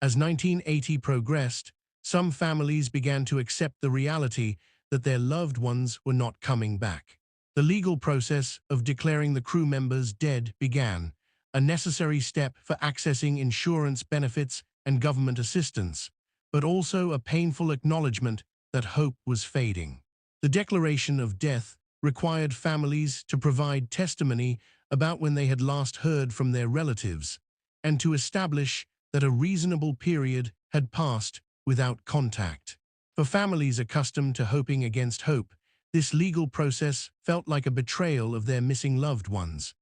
As 1980 progressed, some families began to accept the reality that their loved ones were not coming back. The legal process of declaring the crew members dead began, a necessary step for accessing insurance benefits and government assistance, but also a painful acknowledgement that hope was fading. The declaration of death required families to provide testimony about when they had last heard from their relatives and to establish that a reasonable period had passed without contact. For families accustomed to hoping against hope, this legal process felt like a betrayal of their missing loved ones.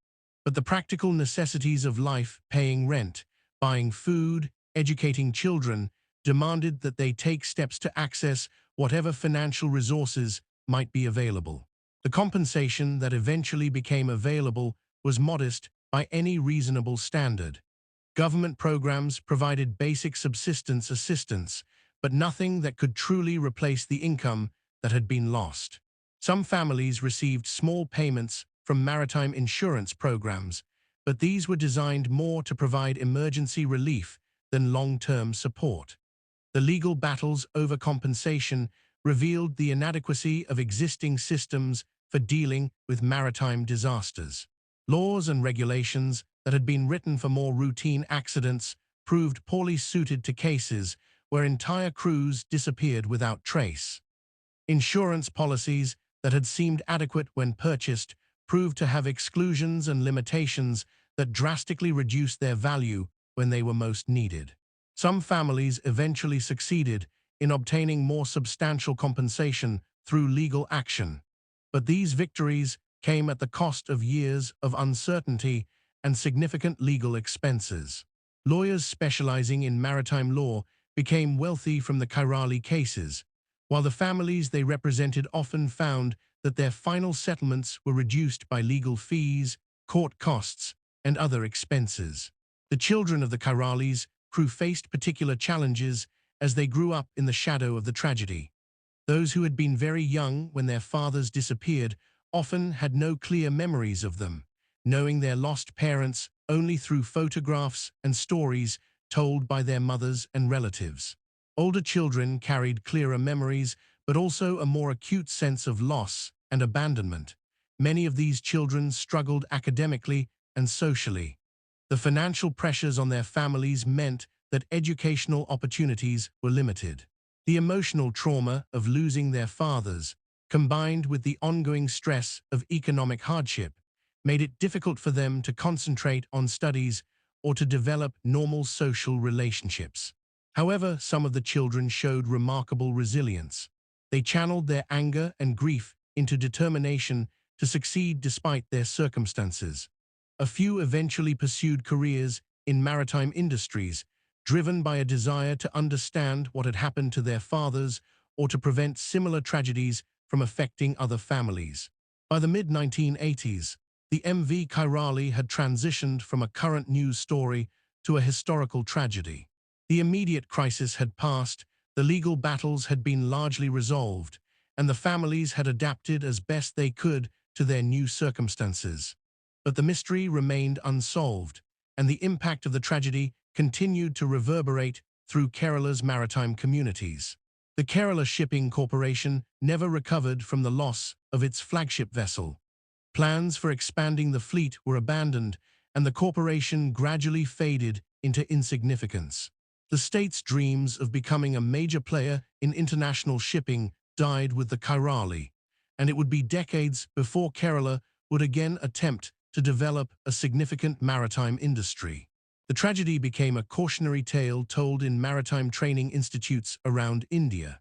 But the practical necessities of life, paying rent, buying food, educating children, demanded that they take steps to access whatever financial resources might be available. The compensation that eventually became available was modest by any reasonable standard. Government programs provided basic subsistence assistance, but nothing that could truly replace the income that had been lost. Some families received small payments from maritime insurance programs, but these were designed more to provide emergency relief than long-term support. The legal battles over compensation revealed the inadequacy of existing systems for dealing with maritime disasters. Laws and regulations that had been written for more routine accidents proved poorly suited to cases where entire crews disappeared without trace. Insurance policies that had seemed adequate when purchased proved to have exclusions and limitations that drastically reduced their value when they were most needed. Some families eventually succeeded in obtaining more substantial compensation through legal action, but these victories came at the cost of years of uncertainty and significant legal expenses. Lawyers specializing in maritime law became wealthy from the Kairali cases, while the families they represented often found that their final settlements were reduced by legal fees, court costs, and other expenses. The children of the Kairalis crew faced particular challenges as they grew up in the shadow of the tragedy. Those who had been very young when their fathers disappeared often had no clear memories of them, knowing their lost parents only through photographs and stories told by their mothers and relatives. Older children carried clearer memories, but also a more acute sense of loss and abandonment. Many of these children struggled academically and socially. The financial pressures on their families meant that educational opportunities were limited. The emotional trauma of losing their fathers, combined with the ongoing stress of economic hardship, made it difficult for them to concentrate on studies or to develop normal social relationships. However, some of the children showed remarkable resilience. They channeled their anger and grief into determination to succeed despite their circumstances. A few eventually pursued careers in maritime industries, driven by a desire to understand what had happened to their fathers or to prevent similar tragedies from affecting other families. By the mid-1980s, the MV Kairali had transitioned from a current news story to a historical tragedy. The immediate crisis had passed, the legal battles had been largely resolved, and the families had adapted as best they could to their new circumstances. But the mystery remained unsolved, and the impact of the tragedy continued to reverberate through Kerala's maritime communities. The Kerala Shipping Corporation never recovered from the loss of its flagship vessel. Plans for expanding the fleet were abandoned, and the corporation gradually faded into insignificance. The state's dreams of becoming a major player in international shipping died with the Kairali, and it would be decades before Kerala would again attempt to develop a significant maritime industry. The tragedy became a cautionary tale told in maritime training institutes around India.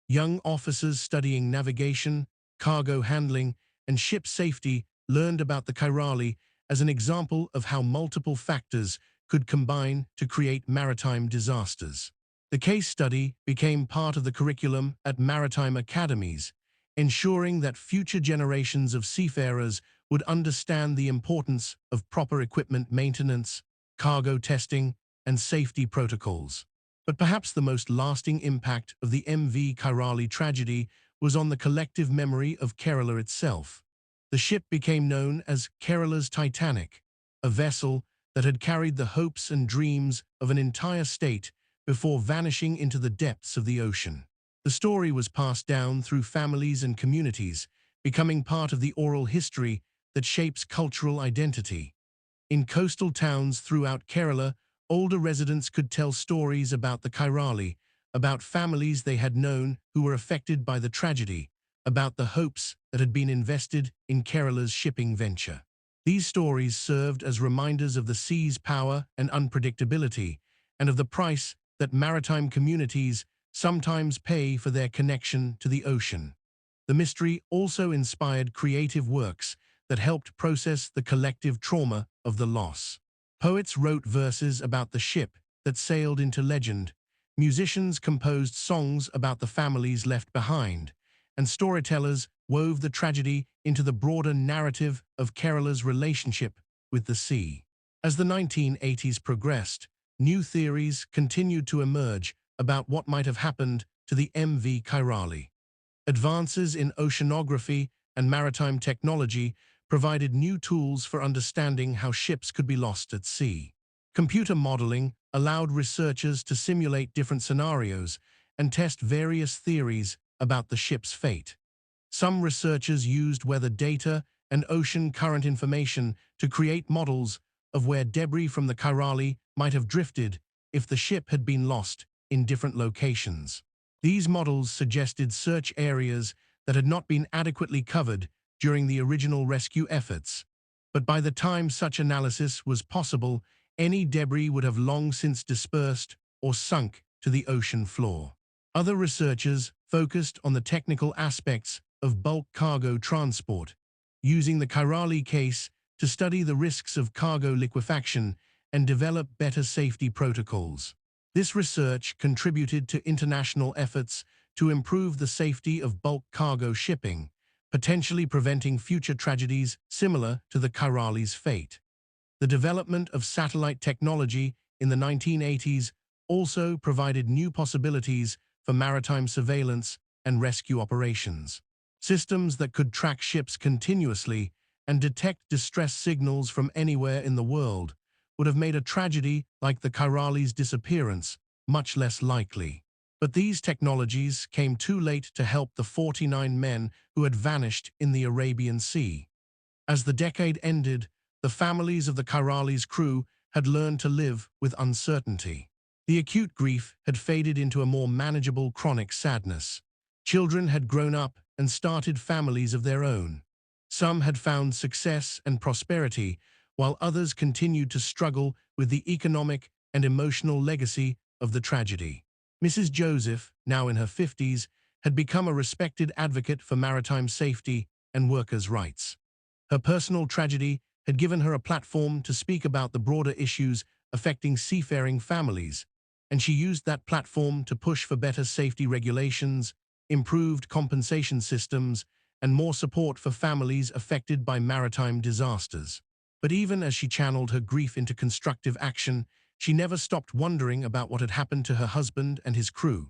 Young officers studying navigation, cargo handling, and ship safety learned about the Kairali as an example of how multiple factors could combine to create maritime disasters. The case study became part of the curriculum at maritime academies, ensuring that future generations of seafarers would understand the importance of proper equipment maintenance, cargo testing, and safety protocols. But perhaps the most lasting impact of the MV Kairali tragedy was on the collective memory of Kerala itself. The ship became known as Kerala's Titanic, a vessel that had carried the hopes and dreams of an entire state before vanishing into the depths of the ocean. The story was passed down through families and communities, becoming part of the oral history that shapes cultural identity. In coastal towns throughout Kerala, older residents could tell stories about the Kairali, about families they had known who were affected by the tragedy, about the hopes that had been invested in Kerala's shipping venture. These stories served as reminders of the sea's power and unpredictability, and of the price that maritime communities sometimes pay for their connection to the ocean. The mystery also inspired creative works that helped process the collective trauma of the loss. Poets wrote verses about the ship that sailed into legend, musicians composed songs about the families left behind, and storytellers wove the tragedy into the broader narrative of Kerala's relationship with the sea. As the 1980s progressed, new theories continued to emerge about what might have happened to the MV Kairali. Advances in oceanography and maritime technology provided new tools for understanding how ships could be lost at sea. Computer modeling allowed researchers to simulate different scenarios and test various theories about the ship's fate. Some researchers used weather data and ocean current information to create models of where debris from the Kairali might have drifted if the ship had been lost in different locations. These models suggested search areas that had not been adequately covered during the original rescue efforts. But by the time such analysis was possible, any debris would have long since dispersed or sunk to the ocean floor. Other researchers focused on the technical aspects of bulk cargo transport, using the Kairali case to study the risks of cargo liquefaction and develop better safety protocols. This research contributed to international efforts to improve the safety of bulk cargo shipping, potentially preventing future tragedies similar to the Kairali's fate. The development of satellite technology in the 1980s also provided new possibilities for maritime surveillance and rescue operations. Systems that could track ships continuously and detect distress signals from anywhere in the world would have made a tragedy like the Kairali's disappearance much less likely. But these technologies came too late to help the 49 men who had vanished in the Arabian Sea. As the decade ended, the families of the Kairali's crew had learned to live with uncertainty. The acute grief had faded into a more manageable chronic sadness. Children had grown up and started families of their own. Some had found success and prosperity, while others continued to struggle with the economic and emotional legacy of the tragedy. Mrs. Joseph, now in her 50s, had become a respected advocate for maritime safety and workers' rights. Her personal tragedy had given her a platform to speak about the broader issues affecting seafaring families, and she used that platform to push for better safety regulations, improved compensation systems, and more support for families affected by maritime disasters. But even as she channeled her grief into constructive action, she never stopped wondering about what had happened to her husband and his crew.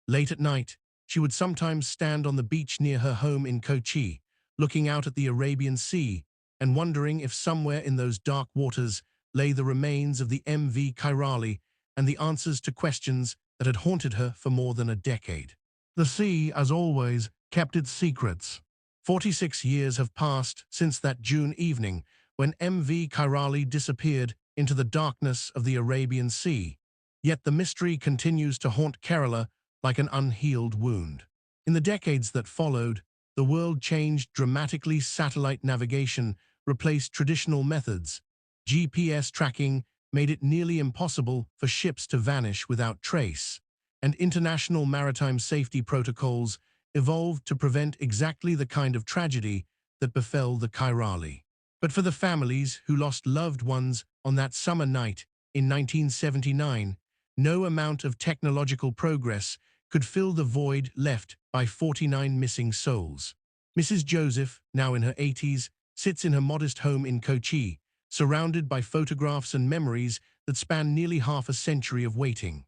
Late at night, she would sometimes stand on the beach near her home in Kochi, looking out at the Arabian Sea and wondering if somewhere in those dark waters lay the remains of the MV Kairali and the answers to questions that had haunted her for more than a decade. The sea, as always, kept its secrets. 46 years have passed since that June evening when MV Kairali disappeared into the darkness of the Arabian Sea. Yet the mystery continues to haunt Kerala like an unhealed wound. In the decades that followed, the world changed dramatically. Satellite navigation replaced traditional methods. GPS tracking made it nearly impossible for ships to vanish without trace, and international maritime safety protocols evolved to prevent exactly the kind of tragedy that befell the Kairali. But for the families who lost loved ones on that summer night in 1979, no amount of technological progress could fill the void left by 49 missing souls. Mrs. Joseph, now in her 80s, sits in her modest home in Kochi, surrounded by photographs and memories that span nearly half a century of waiting.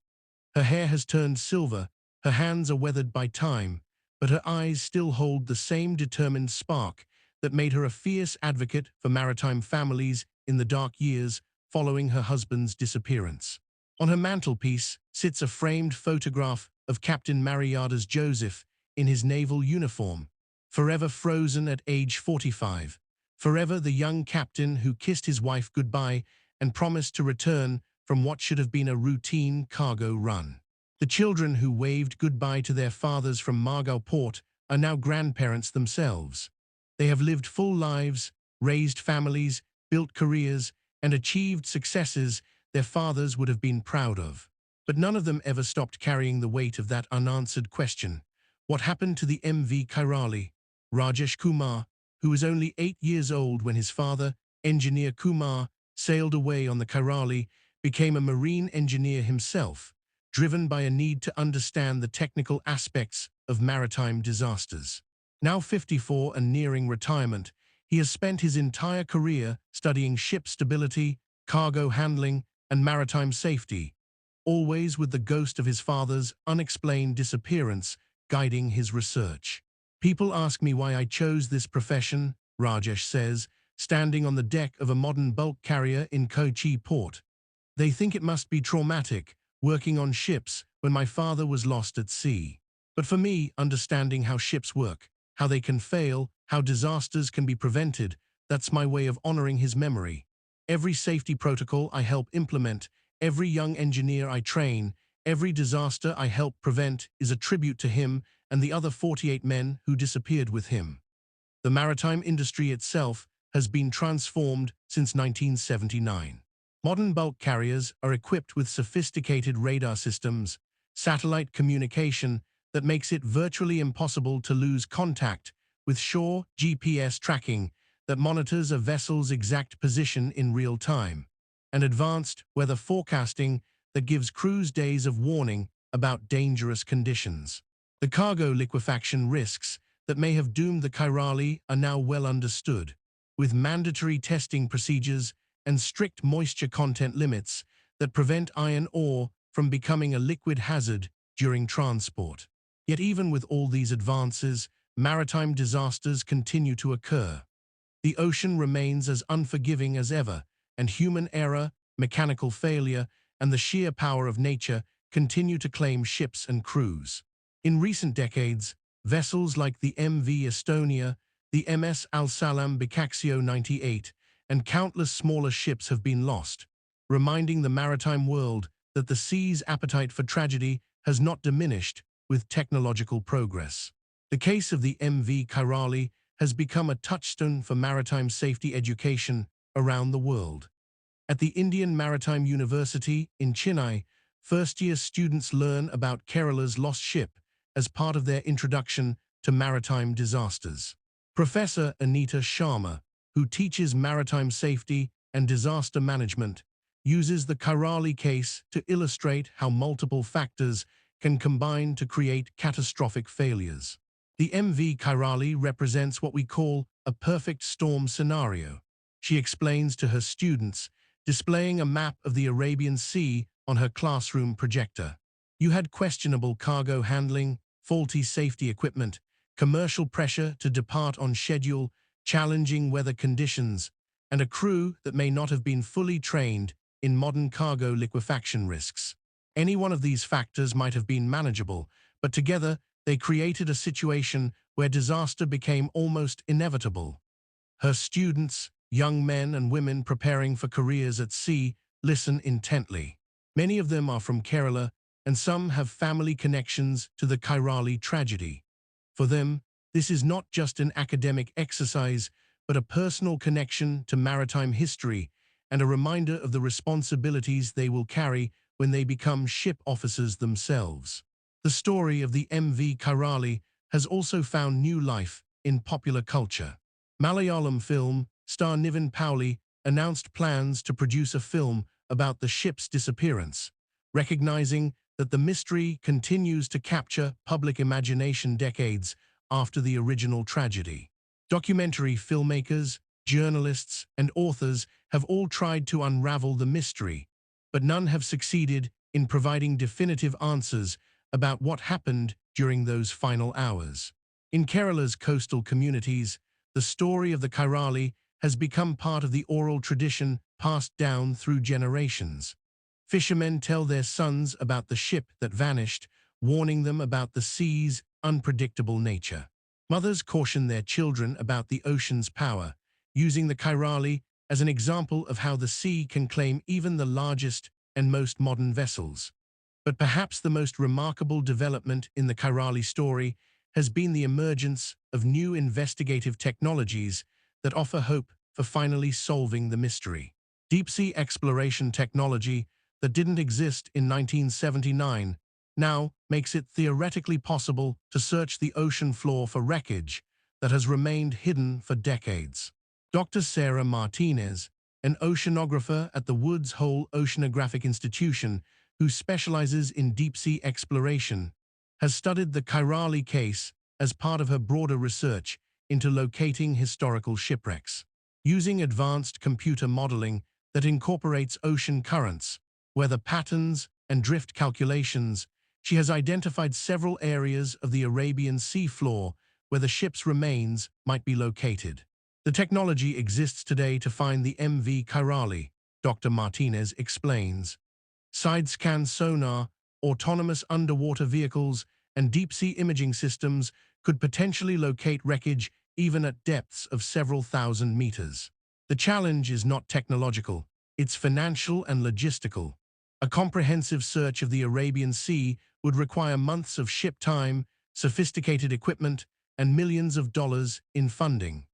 Her hair has turned silver, her hands are weathered by time, but her eyes still hold the same determined spark that made her a fierce advocate for maritime families in the dark years following her husband's disappearance. On her mantelpiece sits a framed photograph of Captain Mariadas Joseph in his naval uniform, forever frozen at age 45, forever the young captain who kissed his wife goodbye and promised to return from what should have been a routine cargo run. The children who waved goodbye to their fathers from Margao port are now grandparents themselves. They have lived full lives, raised families, built careers, and achieved successes their fathers would have been proud of. But none of them ever stopped carrying the weight of that unanswered question. What happened to the MV Kairali? Rajesh Kumar, who was only 8 years old when his father, Engineer Kumar, sailed away on the Kairali, became a marine engineer himself, driven by a need to understand the technical aspects of maritime disasters. Now 54 and nearing retirement, he has spent his entire career studying ship stability, cargo handling, and maritime safety, always with the ghost of his father's unexplained disappearance guiding his research. People ask me why I chose this profession, Rajesh says, standing on the deck of a modern bulk carrier in Kochi port. They think it must be traumatic, working on ships when my father was lost at sea. But for me, understanding how ships work, how they can fail, how disasters can be prevented, that's my way of honoring his memory. Every safety protocol I help implement, every young engineer I train, every disaster I help prevent is a tribute to him and the other 48 men who disappeared with him. The maritime industry itself has been transformed since 1979. Modern bulk carriers are equipped with sophisticated radar systems, satellite communication that makes it virtually impossible to lose contact, with shore GPS tracking that monitors a vessel's exact position in real time, and advanced weather forecasting that gives crews days of warning about dangerous conditions. The cargo liquefaction risks that may have doomed the Kairali are now well understood, with mandatory testing procedures and strict moisture content limits that prevent iron ore from becoming a liquid hazard during transport. Yet even with all these advances, maritime disasters continue to occur. The ocean remains as unforgiving as ever, and human error, mechanical failure, and the sheer power of nature continue to claim ships and crews. In recent decades, vessels like the MV Estonia, the MS Al-Salam Bikaxio 98, and countless smaller ships have been lost, reminding the maritime world that the sea's appetite for tragedy has not diminished with technological progress. The case of the MV Kairali has become a touchstone for maritime safety education around the world. At the Indian Maritime University in Chennai, first-year students learn about Kerala's lost ship as part of their introduction to maritime disasters. Professor Anita Sharma, who teaches maritime safety and disaster management, uses the Kairali case to illustrate how multiple factors can combine to create catastrophic failures. The MV Kairali represents what we call a perfect storm scenario. She explains to her students, displaying a map of the Arabian Sea on her classroom projector. You had questionable cargo handling, faulty safety equipment, commercial pressure to depart on schedule, challenging weather conditions, and a crew that may not have been fully trained in modern cargo liquefaction risks. Any one of these factors might have been manageable, but together they created a situation where disaster became almost inevitable. Her students, young men and women preparing for careers at sea, listen intently. Many of them are from Kerala, and some have family connections to the Kairali tragedy. For them, this is not just an academic exercise, but a personal connection to maritime history and a reminder of the responsibilities they will carry when they become ship officers themselves. The story of the MV Kairali has also found new life in popular culture. Malayalam film star Nivin Pauly announced plans to produce a film about the ship's disappearance, recognizing that the mystery continues to capture public imagination decades after the original tragedy. Documentary filmmakers, journalists, and authors have all tried to unravel the mystery, but none have succeeded in providing definitive answers about what happened during those final hours. In Kerala's coastal communities, the story of the Kairali has become part of the oral tradition passed down through generations. Fishermen tell their sons about the ship that vanished, warning them about the sea's unpredictable nature. Mothers caution their children about the ocean's power, using the Kairali as an example of how the sea can claim even the largest and most modern vessels. But perhaps the most remarkable development in the Kairali story has been the emergence of new investigative technologies that offer hope for finally solving the mystery. Deep-sea exploration technology that didn't exist in 1979 now makes it theoretically possible to search the ocean floor for wreckage that has remained hidden for decades. Dr. Sarah Martinez, an oceanographer at the Woods Hole Oceanographic Institution who specializes in deep-sea exploration, has studied the Kairali case as part of her broader research into locating historical shipwrecks. Using advanced computer modeling that incorporates ocean currents, weather patterns, and drift calculations, she has identified several areas of the Arabian Sea floor where the ship's remains might be located. The technology exists today to find the MV Kairali, Dr. Martinez explains. Side-scan sonar, autonomous underwater vehicles, and deep-sea imaging systems could potentially locate wreckage even at depths of several thousand meters. The challenge is not technological, it's financial and logistical. A comprehensive search of the Arabian Sea would require months of ship time, sophisticated equipment, and millions of dollars in funding.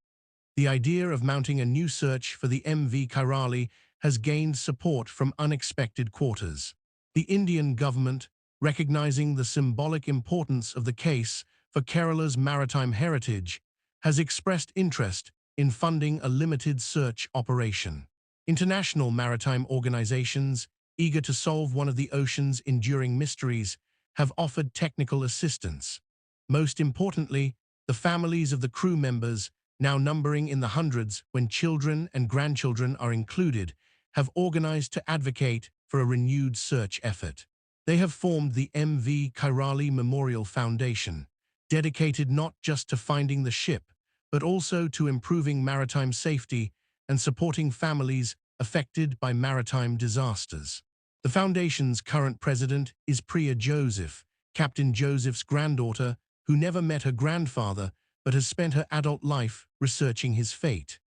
The idea of mounting a new search for the MV Kairali has gained support from unexpected quarters. The Indian government, recognizing the symbolic importance of the case for Kerala's maritime heritage, has expressed interest in funding a limited search operation. International maritime organizations, eager to solve one of the ocean's enduring mysteries, have offered technical assistance. Most importantly, the families of the crew members, now numbering in the hundreds when children and grandchildren are included, have organized to advocate for a renewed search effort. They have formed the MV Kairali Memorial Foundation, dedicated not just to finding the ship, but also to improving maritime safety and supporting families affected by maritime disasters. The foundation's current president is Priya Joseph, Captain Joseph's granddaughter, who never met her grandfather but has spent her adult life researching his fate.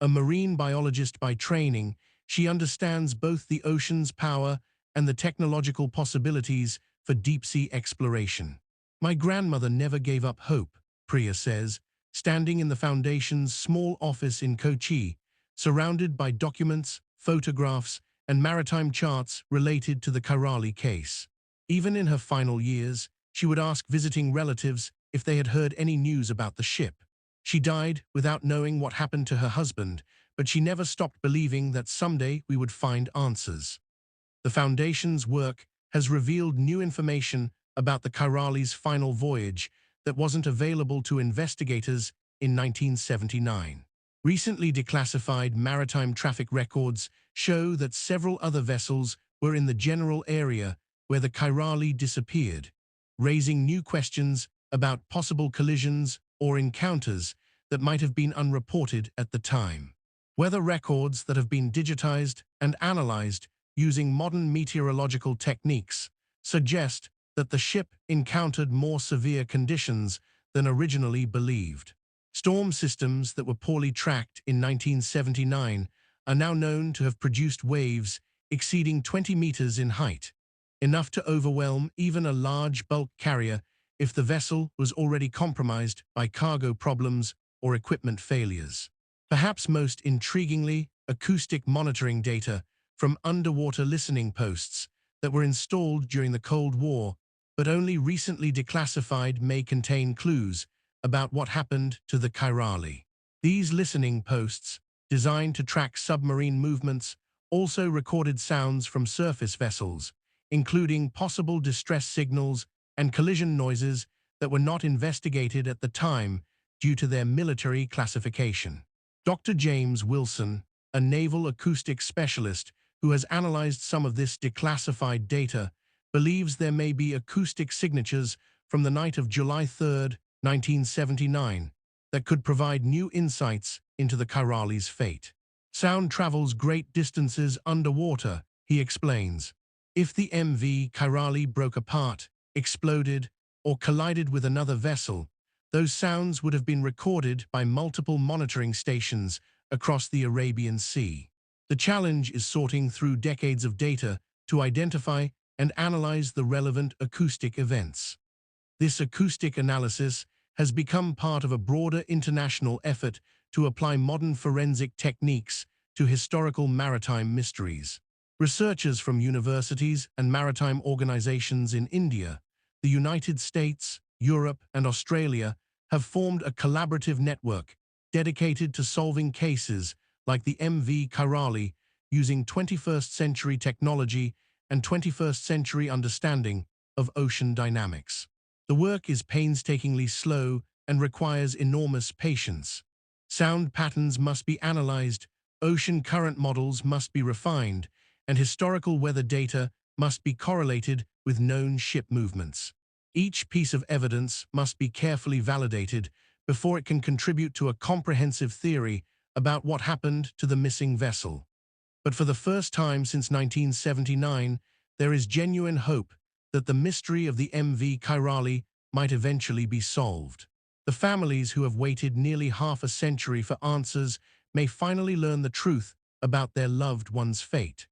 A marine biologist by training, she understands both the ocean's power and the technological possibilities for deep-sea exploration. My grandmother never gave up hope, Priya says, standing in the Foundation's small office in Kochi, surrounded by documents, photographs, and maritime charts related to the Kairali case. Even in her final years, she would ask visiting relatives if they had heard any news about the ship. She died without knowing what happened to her husband, but she never stopped believing that someday we would find answers. The Foundation's work has revealed new information about the Kairali's final voyage that wasn't available to investigators in 1979. Recently declassified maritime traffic records show that several other vessels were in the general area where the Kairali disappeared, raising new questions about possible collisions or encounters that might have been unreported at the time. Weather records that have been digitized and analyzed using modern meteorological techniques suggest that the ship encountered more severe conditions than originally believed. Storm systems that were poorly tracked in 1979 are now known to have produced waves exceeding 20 meters in height, enough to overwhelm even a large bulk carrier if the vessel was already compromised by cargo problems or equipment failures. Perhaps most intriguingly, acoustic monitoring data from underwater listening posts that were installed during the Cold War but only recently declassified may contain clues about what happened to the Kairali. These listening posts, designed to track submarine movements, also recorded sounds from surface vessels, including possible distress signals and collision noises that were not investigated at the time due to their military classification. Dr. James Wilson, a naval acoustic specialist who has analyzed some of this declassified data, believes there may be acoustic signatures from the night of July 3, 1979, that could provide new insights into the Kairali's fate. Sound travels great distances underwater, he explains. If the MV Kairali broke apart, exploded, or collided with another vessel, those sounds would have been recorded by multiple monitoring stations across the Arabian Sea. The challenge is sorting through decades of data to identify and analyze the relevant acoustic events. This acoustic analysis has become part of a broader international effort to apply modern forensic techniques to historical maritime mysteries. Researchers from universities and maritime organizations in India, the United States, Europe, and Australia have formed a collaborative network dedicated to solving cases like the MV Kairali using 21st-century technology and 21st-century understanding of ocean dynamics. The work is painstakingly slow and requires enormous patience. Sound patterns must be analyzed, ocean current models must be refined, and historical weather data must be correlated with known ship movements. Each piece of evidence must be carefully validated before it can contribute to a comprehensive theory about what happened to the missing vessel. But for the first time since 1979, there is genuine hope that the mystery of the MV Kairali might eventually be solved. The families who have waited nearly half a century for answers may finally learn the truth about their loved one's fate.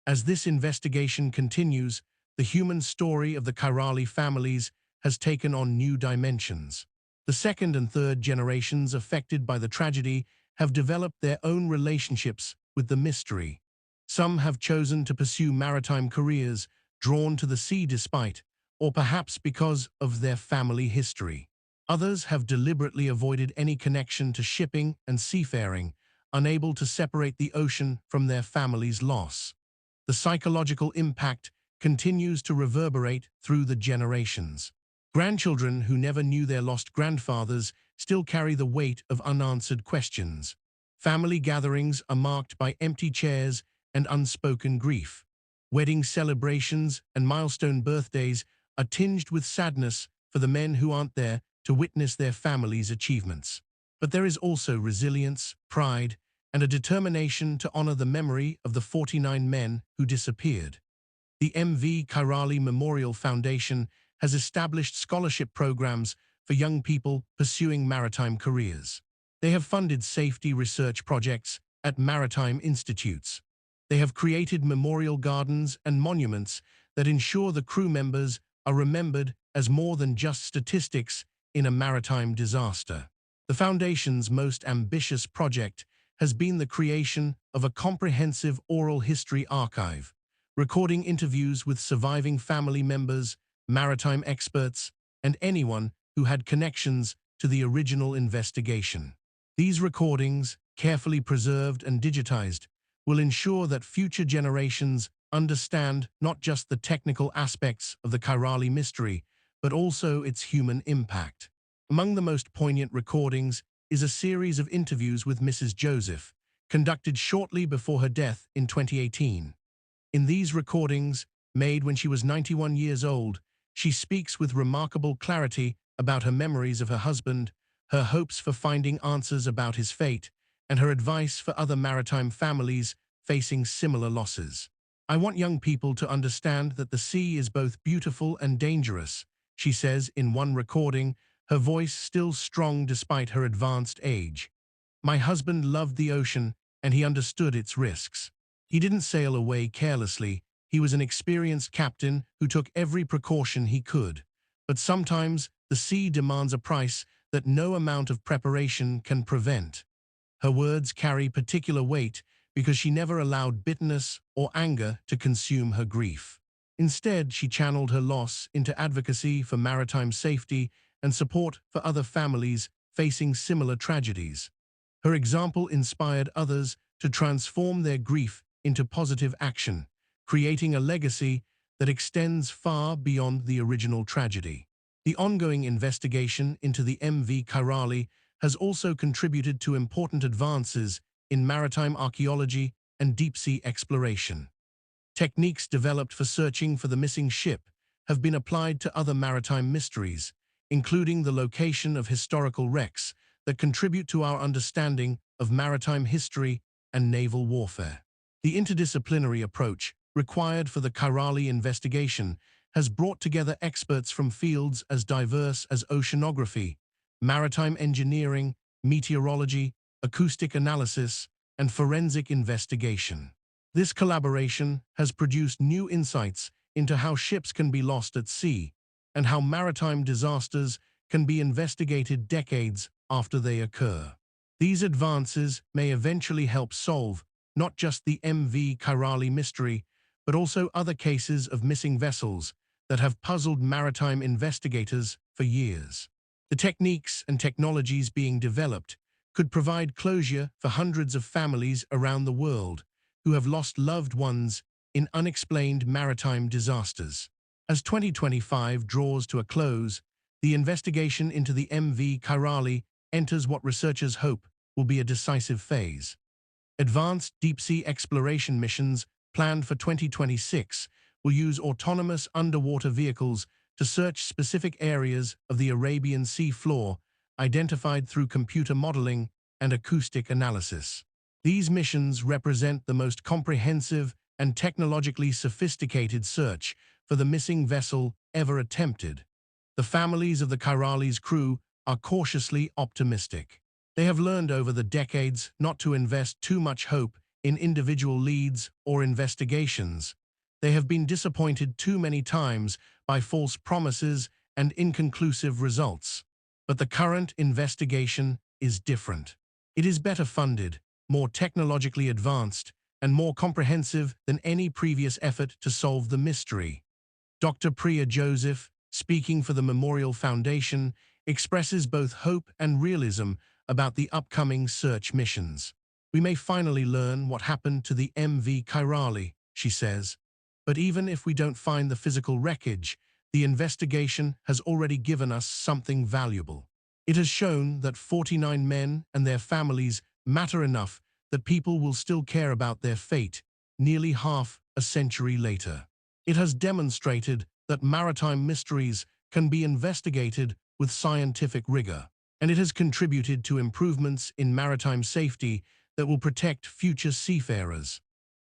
As this investigation continues, the human story of the Kairali families has taken on new dimensions. The second and third generations affected by the tragedy have developed their own relationships with the mystery. Some have chosen to pursue maritime careers, drawn to the sea despite, or perhaps because of their family history. Others have deliberately avoided any connection to shipping and seafaring, unable to separate the ocean from their family's loss. The psychological impact continues to reverberate through the generations. Grandchildren who never knew their lost grandfathers still carry the weight of unanswered questions. Family gatherings are marked by empty chairs and unspoken grief. Wedding celebrations and milestone birthdays are tinged with sadness for the men who aren't there to witness their family's achievements. But there is also resilience, pride, and a determination to honor the memory of the 49 men who disappeared. The MV Kairali Memorial Foundation has established scholarship programs for young people pursuing maritime careers. They have funded safety research projects at maritime institutes. They have created memorial gardens and monuments that ensure the crew members are remembered as more than just statistics in a maritime disaster. The Foundation's most ambitious project has been the creation of a comprehensive oral history archive, recording interviews with surviving family members, maritime experts, and anyone who had connections to the original investigation. These recordings, carefully preserved and digitized, will ensure that future generations understand not just the technical aspects of the Kairali mystery, but also its human impact. Among the most poignant recordings is a series of interviews with Mrs. Joseph, conducted shortly before her death in 2018. In these recordings, made when she was 91 years old, she speaks with remarkable clarity about her memories of her husband, her hopes for finding answers about his fate, and her advice for other maritime families facing similar losses. "I want young people to understand that the sea is both beautiful and dangerous," she says in one recording, her voice still strong despite her advanced age. "My husband loved the ocean, and he understood its risks. He didn't sail away carelessly. He was an experienced captain who took every precaution he could. But sometimes the sea demands a price that no amount of preparation can prevent." Her words carry particular weight because she never allowed bitterness or anger to consume her grief. Instead, she channeled her loss into advocacy for maritime safety and support for other families facing similar tragedies. Her example inspired others to transform their grief into positive action, creating a legacy that extends far beyond the original tragedy. The ongoing investigation into the MV Kairali has also contributed to important advances in maritime archaeology and deep-sea exploration. Techniques developed for searching for the missing ship have been applied to other maritime mysteries, including the location of historical wrecks that contribute to our understanding of maritime history and naval warfare. The interdisciplinary approach required for the Kairali investigation has brought together experts from fields as diverse as oceanography, maritime engineering, meteorology, acoustic analysis, and forensic investigation. This collaboration has produced new insights into how ships can be lost at sea and how maritime disasters can be investigated decades after they occur. These advances may eventually help solve not just the MV Kairali mystery, but also other cases of missing vessels that have puzzled maritime investigators for years. The techniques and technologies being developed could provide closure for hundreds of families around the world who have lost loved ones in unexplained maritime disasters. As 2025 draws to a close, the investigation into the MV Kairali enters what researchers hope will be a decisive phase. Advanced deep-sea exploration missions planned for 2026 will use autonomous underwater vehicles to search specific areas of the Arabian Sea floor identified through computer modeling and acoustic analysis. These missions represent the most comprehensive and technologically sophisticated search for the missing vessel ever attempted. The families of the Kairali's crew are cautiously optimistic. They have learned over the decades not to invest too much hope in individual leads or investigations. They have been disappointed too many times by false promises and inconclusive results. But the current investigation is different. It is better funded, more technologically advanced, and more comprehensive than any previous effort to solve the mystery. Dr. Priya Joseph, speaking for the Memorial Foundation, expresses both hope and realism about the upcoming search missions. "We may finally learn what happened to the MV Kairali," she says. "But even if we don't find the physical wreckage, the investigation has already given us something valuable. It has shown that 49 men and their families matter enough that people will still care about their fate nearly half a century later. It has demonstrated that maritime mysteries can be investigated with scientific rigor, and it has contributed to improvements in maritime safety that will protect future seafarers."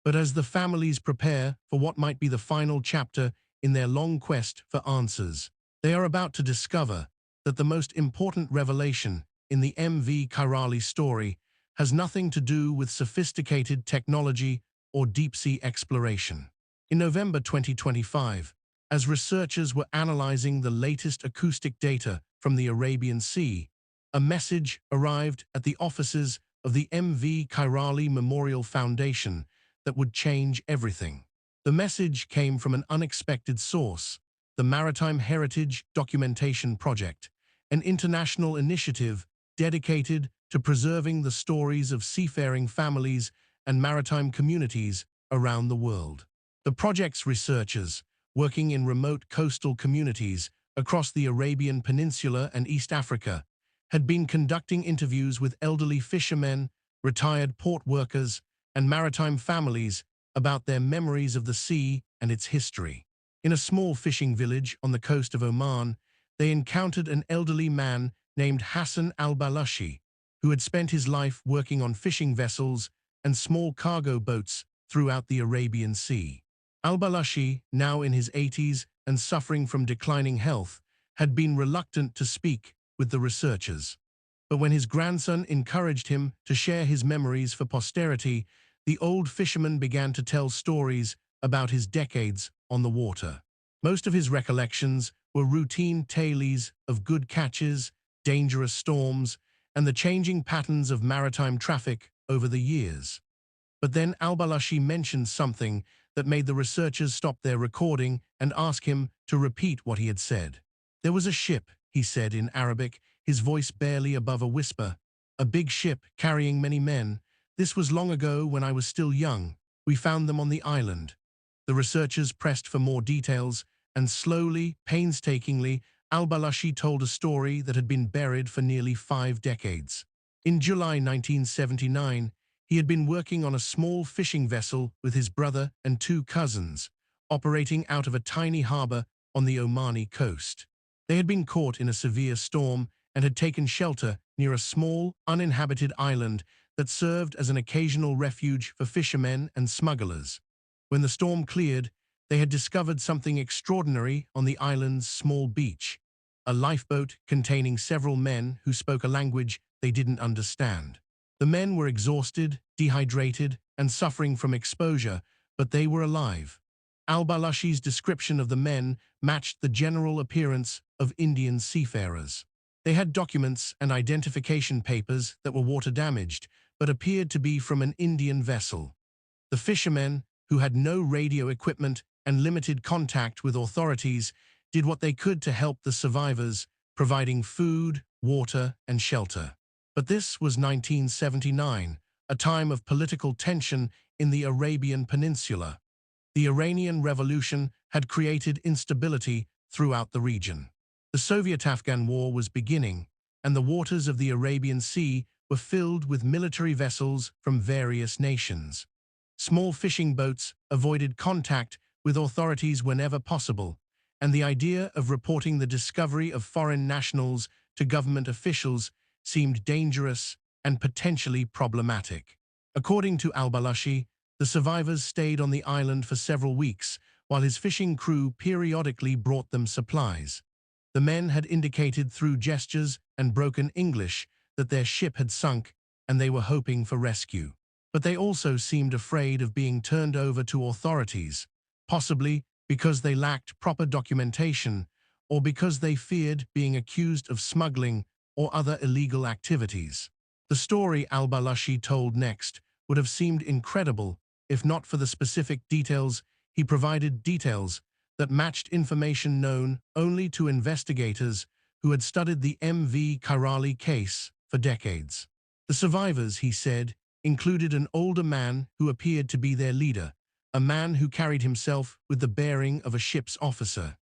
But as the families prepare for what might be the final chapter in their long quest for answers, they are about to discover that the most important revelation in the MV Kairali story has nothing to do with sophisticated technology or deep-sea exploration. In November 2025, as researchers were analyzing the latest acoustic data from the Arabian Sea, a message arrived at the offices of the MV Kairali Memorial Foundation that would change everything. The message came from an unexpected source, the Maritime Heritage Documentation Project, an international initiative dedicated to preserving the stories of seafaring families and maritime communities around the world. The project's researchers, working in remote coastal communities across the Arabian Peninsula and East Africa, had been conducting interviews with elderly fishermen, retired port workers, and maritime families about their memories of the sea and its history. In a small fishing village on the coast of Oman, they encountered an elderly man named Hassan al-Balashi, who had spent his life working on fishing vessels and small cargo boats throughout the Arabian Sea. Al-Balashi, now in his 80s and suffering from declining health, had been reluctant to speak with the researchers. But when his grandson encouraged him to share his memories for posterity, the old fisherman began to tell stories about his decades on the water. Most of his recollections were routine tales of good catches, dangerous storms, and the changing patterns of maritime traffic over the years. But then al-Balashi mentioned something that made the researchers stop their recording and ask him to repeat what he had said. "There was a ship," he said in Arabic, his voice barely above a whisper. "A big ship carrying many men. This was long ago when I was still young. We found them on the island." The researchers pressed for more details, and slowly, painstakingly, al-Balashi told a story that had been buried for nearly 5 decades. In July 1979, he had been working on a small fishing vessel with his brother and 2 cousins, operating out of a tiny harbor on the Omani coast. They had been caught in a severe storm and had taken shelter near a small, uninhabited island that served as an occasional refuge for fishermen and smugglers. When the storm cleared, they had discovered something extraordinary on the island's small beach: a lifeboat containing several men who spoke a language they didn't understand. The men were exhausted, dehydrated, and suffering from exposure, but they were alive. Al-Balashi's description of the men matched the general appearance of Indian seafarers. They had documents and identification papers that were water-damaged, but appeared to be from an Indian vessel. The fishermen, who had no radio equipment and limited contact with authorities, did what they could to help the survivors, providing food, water, and shelter. But this was 1979, a time of political tension in the Arabian Peninsula. The Iranian Revolution had created instability throughout the region. The Soviet-Afghan War was beginning, and the waters of the Arabian Sea were filled with military vessels from various nations. Small fishing boats avoided contact with authorities whenever possible, and the idea of reporting the discovery of foreign nationals to government officials seemed dangerous and potentially problematic. According to al-Balashi, the survivors stayed on the island for several weeks, while his fishing crew periodically brought them supplies. The men had indicated through gestures and broken English that their ship had sunk and they were hoping for rescue. But they also seemed afraid of being turned over to authorities, possibly because they lacked proper documentation or because they feared being accused of smuggling or other illegal activities. The story al-Balashi told next would have seemed incredible if not for the specific details. He provided details that matched information known only to investigators who had studied the MV Kairali case for decades. The survivors, he said, included an older man who appeared to be their leader, a man who carried himself with the bearing of a ship's officer.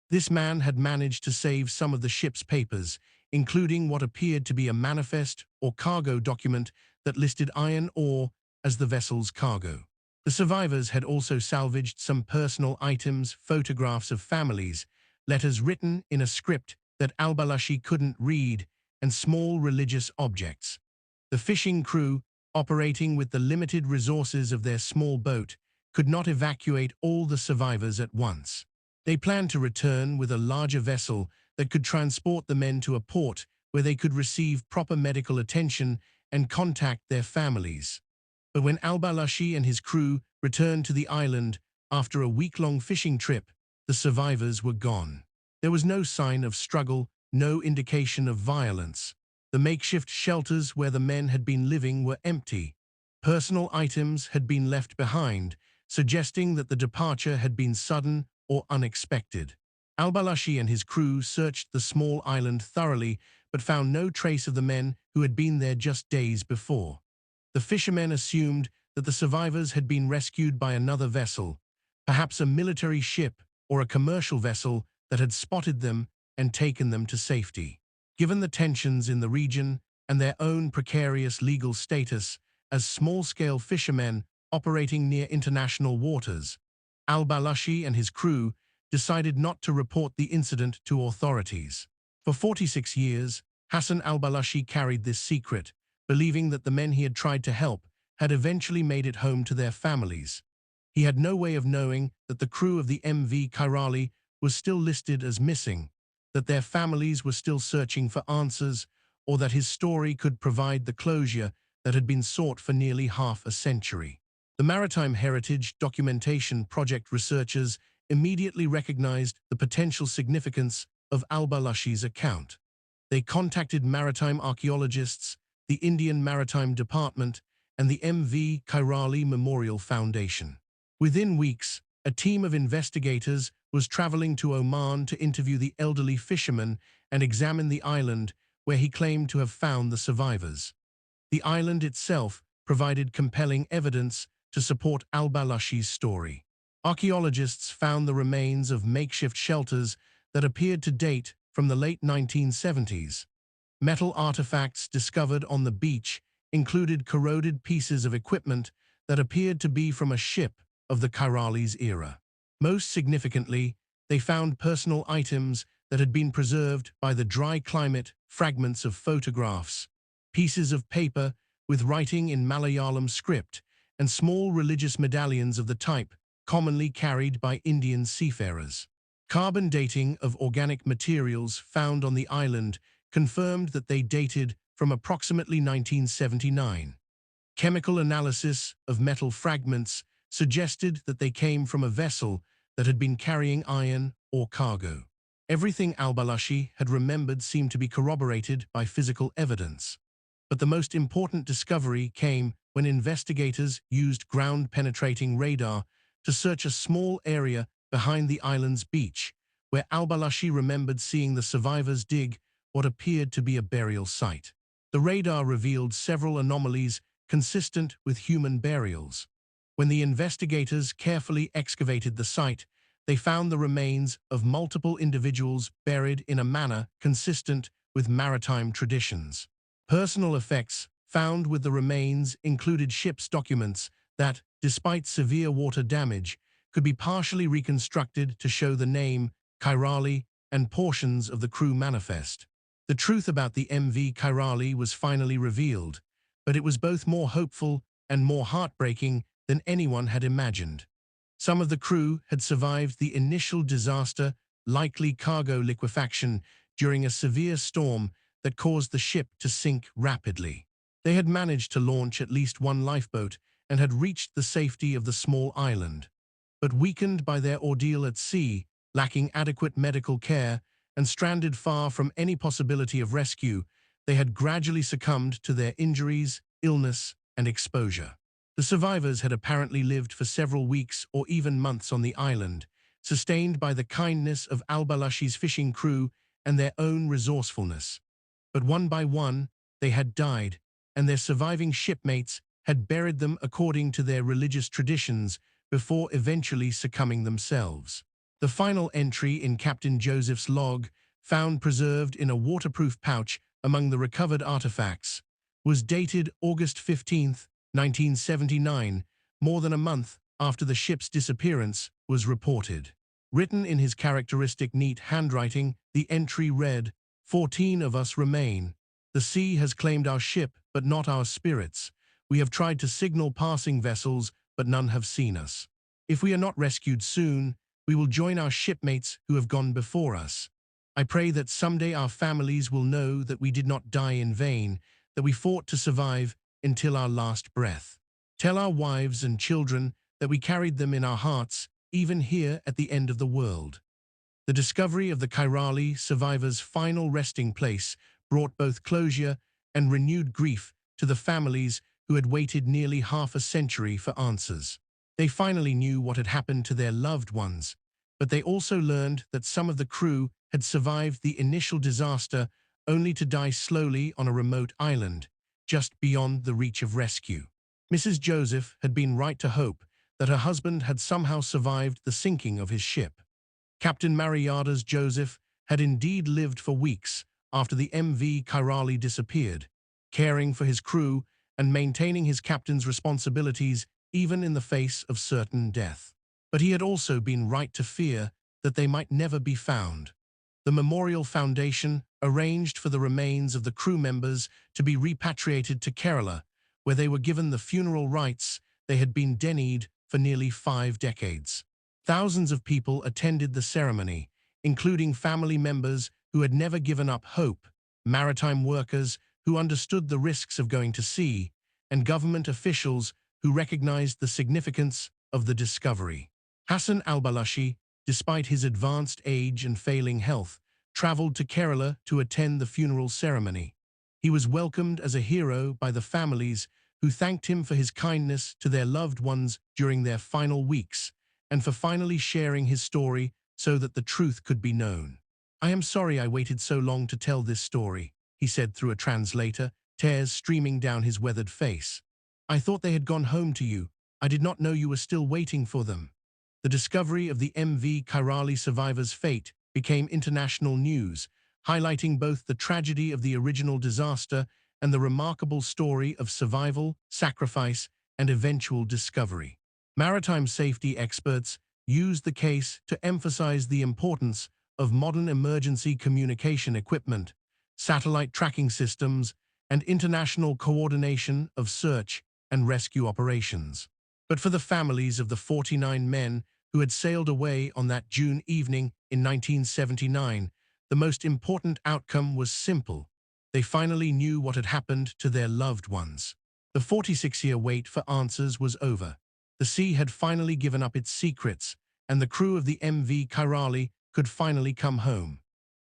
This man had managed to save some of the ship's papers, including what appeared to be a manifest or cargo document that listed iron ore as the vessel's cargo. The survivors had also salvaged some personal items, photographs of families, letters written in a script that al-Balashi couldn't read, and small religious objects. The fishing crew operating with the limited resources of their small boat, could not evacuate all the survivors at once. They planned to return with a larger vessel that could transport the men to a port where they could receive proper medical attention and contact their families. But when al-Balashi and his crew returned to the island after a week-long fishing trip, the survivors were gone. There was no sign of struggle, no indication of violence. The makeshift shelters where the men had been living were empty. Personal items had been left behind, suggesting that the departure had been sudden or unexpected. Al-Balashi and his crew searched the small island thoroughly, but found no trace of the men who had been there just days before. The fishermen assumed that the survivors had been rescued by another vessel, perhaps a military ship or a commercial vessel that had spotted them and taken them to safety. Given the tensions in the region and their own precarious legal status as small-scale fishermen operating near international waters, al-Balashi and his crew decided not to report the incident to authorities. For 46 years, Hassan al-Balashi carried this secret, believing that the men he had tried to help had eventually made it home to their families. He had no way of knowing that the crew of the MV Kairali was still listed as missing, that their families were still searching for answers, or that his story could provide the closure that had been sought for nearly half a century. The Maritime Heritage Documentation Project researchers immediately recognized the potential significance of al-Balashi's account. They contacted maritime archaeologists, the Indian Maritime Department, and the MV Kairali Memorial Foundation. Within weeks, a team of investigators was traveling to Oman to interview the elderly fisherman and examine the island where he claimed to have found the survivors. The island itself provided compelling evidence to support al-Balashi's story. Archaeologists found the remains of makeshift shelters that appeared to date from the late 1970s. Metal artifacts discovered on the beach included corroded pieces of equipment that appeared to be from a ship of the Kairali's era. Most significantly, they found personal items that had been preserved by the dry climate, fragments of photographs, pieces of paper with writing in Malayalam script, and small religious medallions of the type commonly carried by Indian seafarers. Carbon dating of organic materials found on the island confirmed that they dated from approximately 1979. Chemical analysis of metal fragments suggested that they came from a vessel that had been carrying iron or cargo. Everything al-Balashi had remembered seemed to be corroborated by physical evidence. But the most important discovery came when investigators used ground-penetrating radar to search a small area behind the island's beach, where al-Balashi remembered seeing the survivors dig what appeared to be a burial site. The radar revealed several anomalies consistent with human burials. When the investigators carefully excavated the site, they found the remains of multiple individuals buried in a manner consistent with maritime traditions. Personal effects found with the remains included ship's documents that, despite severe water damage, could be partially reconstructed to show the name Kairali and portions of the crew manifest. The truth about the MV Kairali was finally revealed, but it was both more hopeful and more heartbreaking than anyone had imagined. Some of the crew had survived the initial disaster, likely cargo liquefaction, during a severe storm that caused the ship to sink rapidly. They had managed to launch at least one lifeboat and had reached the safety of the small island. But weakened by their ordeal at sea, lacking adequate medical care, and stranded far from any possibility of rescue, they had gradually succumbed to their injuries, illness, and exposure. The survivors had apparently lived for several weeks or even months on the island, sustained by the kindness of al-Balashi's fishing crew and their own resourcefulness. But one by one, they had died, and their surviving shipmates had buried them according to their religious traditions before eventually succumbing themselves. The final entry in Captain Joseph's log, found preserved in a waterproof pouch among the recovered artifacts, was dated August 15, 1979, more than a month after the ship's disappearance was reported. Written in his characteristic neat handwriting, the entry read, "14 of us remain. The sea has claimed our ship, but not our spirits. We have tried to signal passing vessels, but none have seen us. If we are not rescued soon, we will join our shipmates who have gone before us. I pray that someday our families will know that we did not die in vain, that we fought to survive until our last breath. Tell our wives and children that we carried them in our hearts, even here at the end of the world. The discovery of the Kairali survivors' final resting place brought both closure and renewed grief to the families who had waited nearly half a century for answers. They finally knew what had happened to their loved ones, but they also learned that some of the crew had survived the initial disaster only to die slowly on a remote island, just beyond the reach of rescue. Mrs. Joseph had been right to hope that her husband had somehow survived the sinking of his ship. Captain Mariada's Joseph had indeed lived for weeks after the MV Kairali disappeared, caring for his crew and maintaining his captain's responsibilities even in the face of certain death. But he had also been right to fear that they might never be found. The Memorial Foundation arranged for the remains of the crew members to be repatriated to Kerala, where they were given the funeral rites they had been denied for nearly 5 decades. Thousands of people attended the ceremony, including family members who had never given up hope, maritime workers who understood the risks of going to sea, and government officials who recognized the significance of the discovery. Hassan al-Balashi, despite his advanced age and failing health, traveled to Kerala to attend the funeral ceremony. He was welcomed as a hero by the families who thanked him for his kindness to their loved ones during their final weeks, and for finally sharing his story so that the truth could be known. "I am sorry I waited so long to tell this story," he said through a translator, tears streaming down his weathered face. "I thought they had gone home to you. I did not know you were still waiting for them." The discovery of the MV Kairali survivors' fate became international news, highlighting both the tragedy of the original disaster and the remarkable story of survival, sacrifice, and eventual discovery. Maritime safety experts used the case to emphasize the importance of modern emergency communication equipment, satellite tracking systems, and international coordination of search and rescue operations. But for the families of the 49 men who had sailed away on that June evening in 1979, the most important outcome was simple. They finally knew what had happened to their loved ones. The 46-year wait for answers was over. The sea had finally given up its secrets, and the crew of the MV Kairali could finally come home.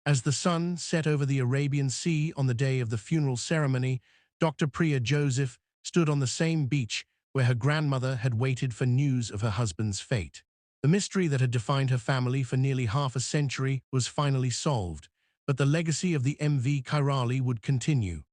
As the sun set over the Arabian Sea on the day of the funeral ceremony, Dr. Priya Joseph stood on the same beach where her grandmother had waited for news of her husband's fate. The mystery that had defined her family for nearly half a century was finally solved, but the legacy of the MV Kairali would continue.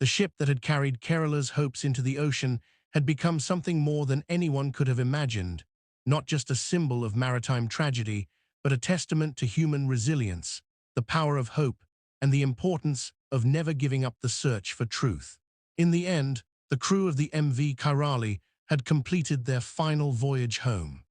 The ship that had carried Kerala's hopes into the ocean had become something more than anyone could have imagined, not just a symbol of maritime tragedy, but a testament to human resilience, the power of hope, and the importance of never giving up the search for truth. In the end, the crew of the MV Kairali had completed their final voyage home.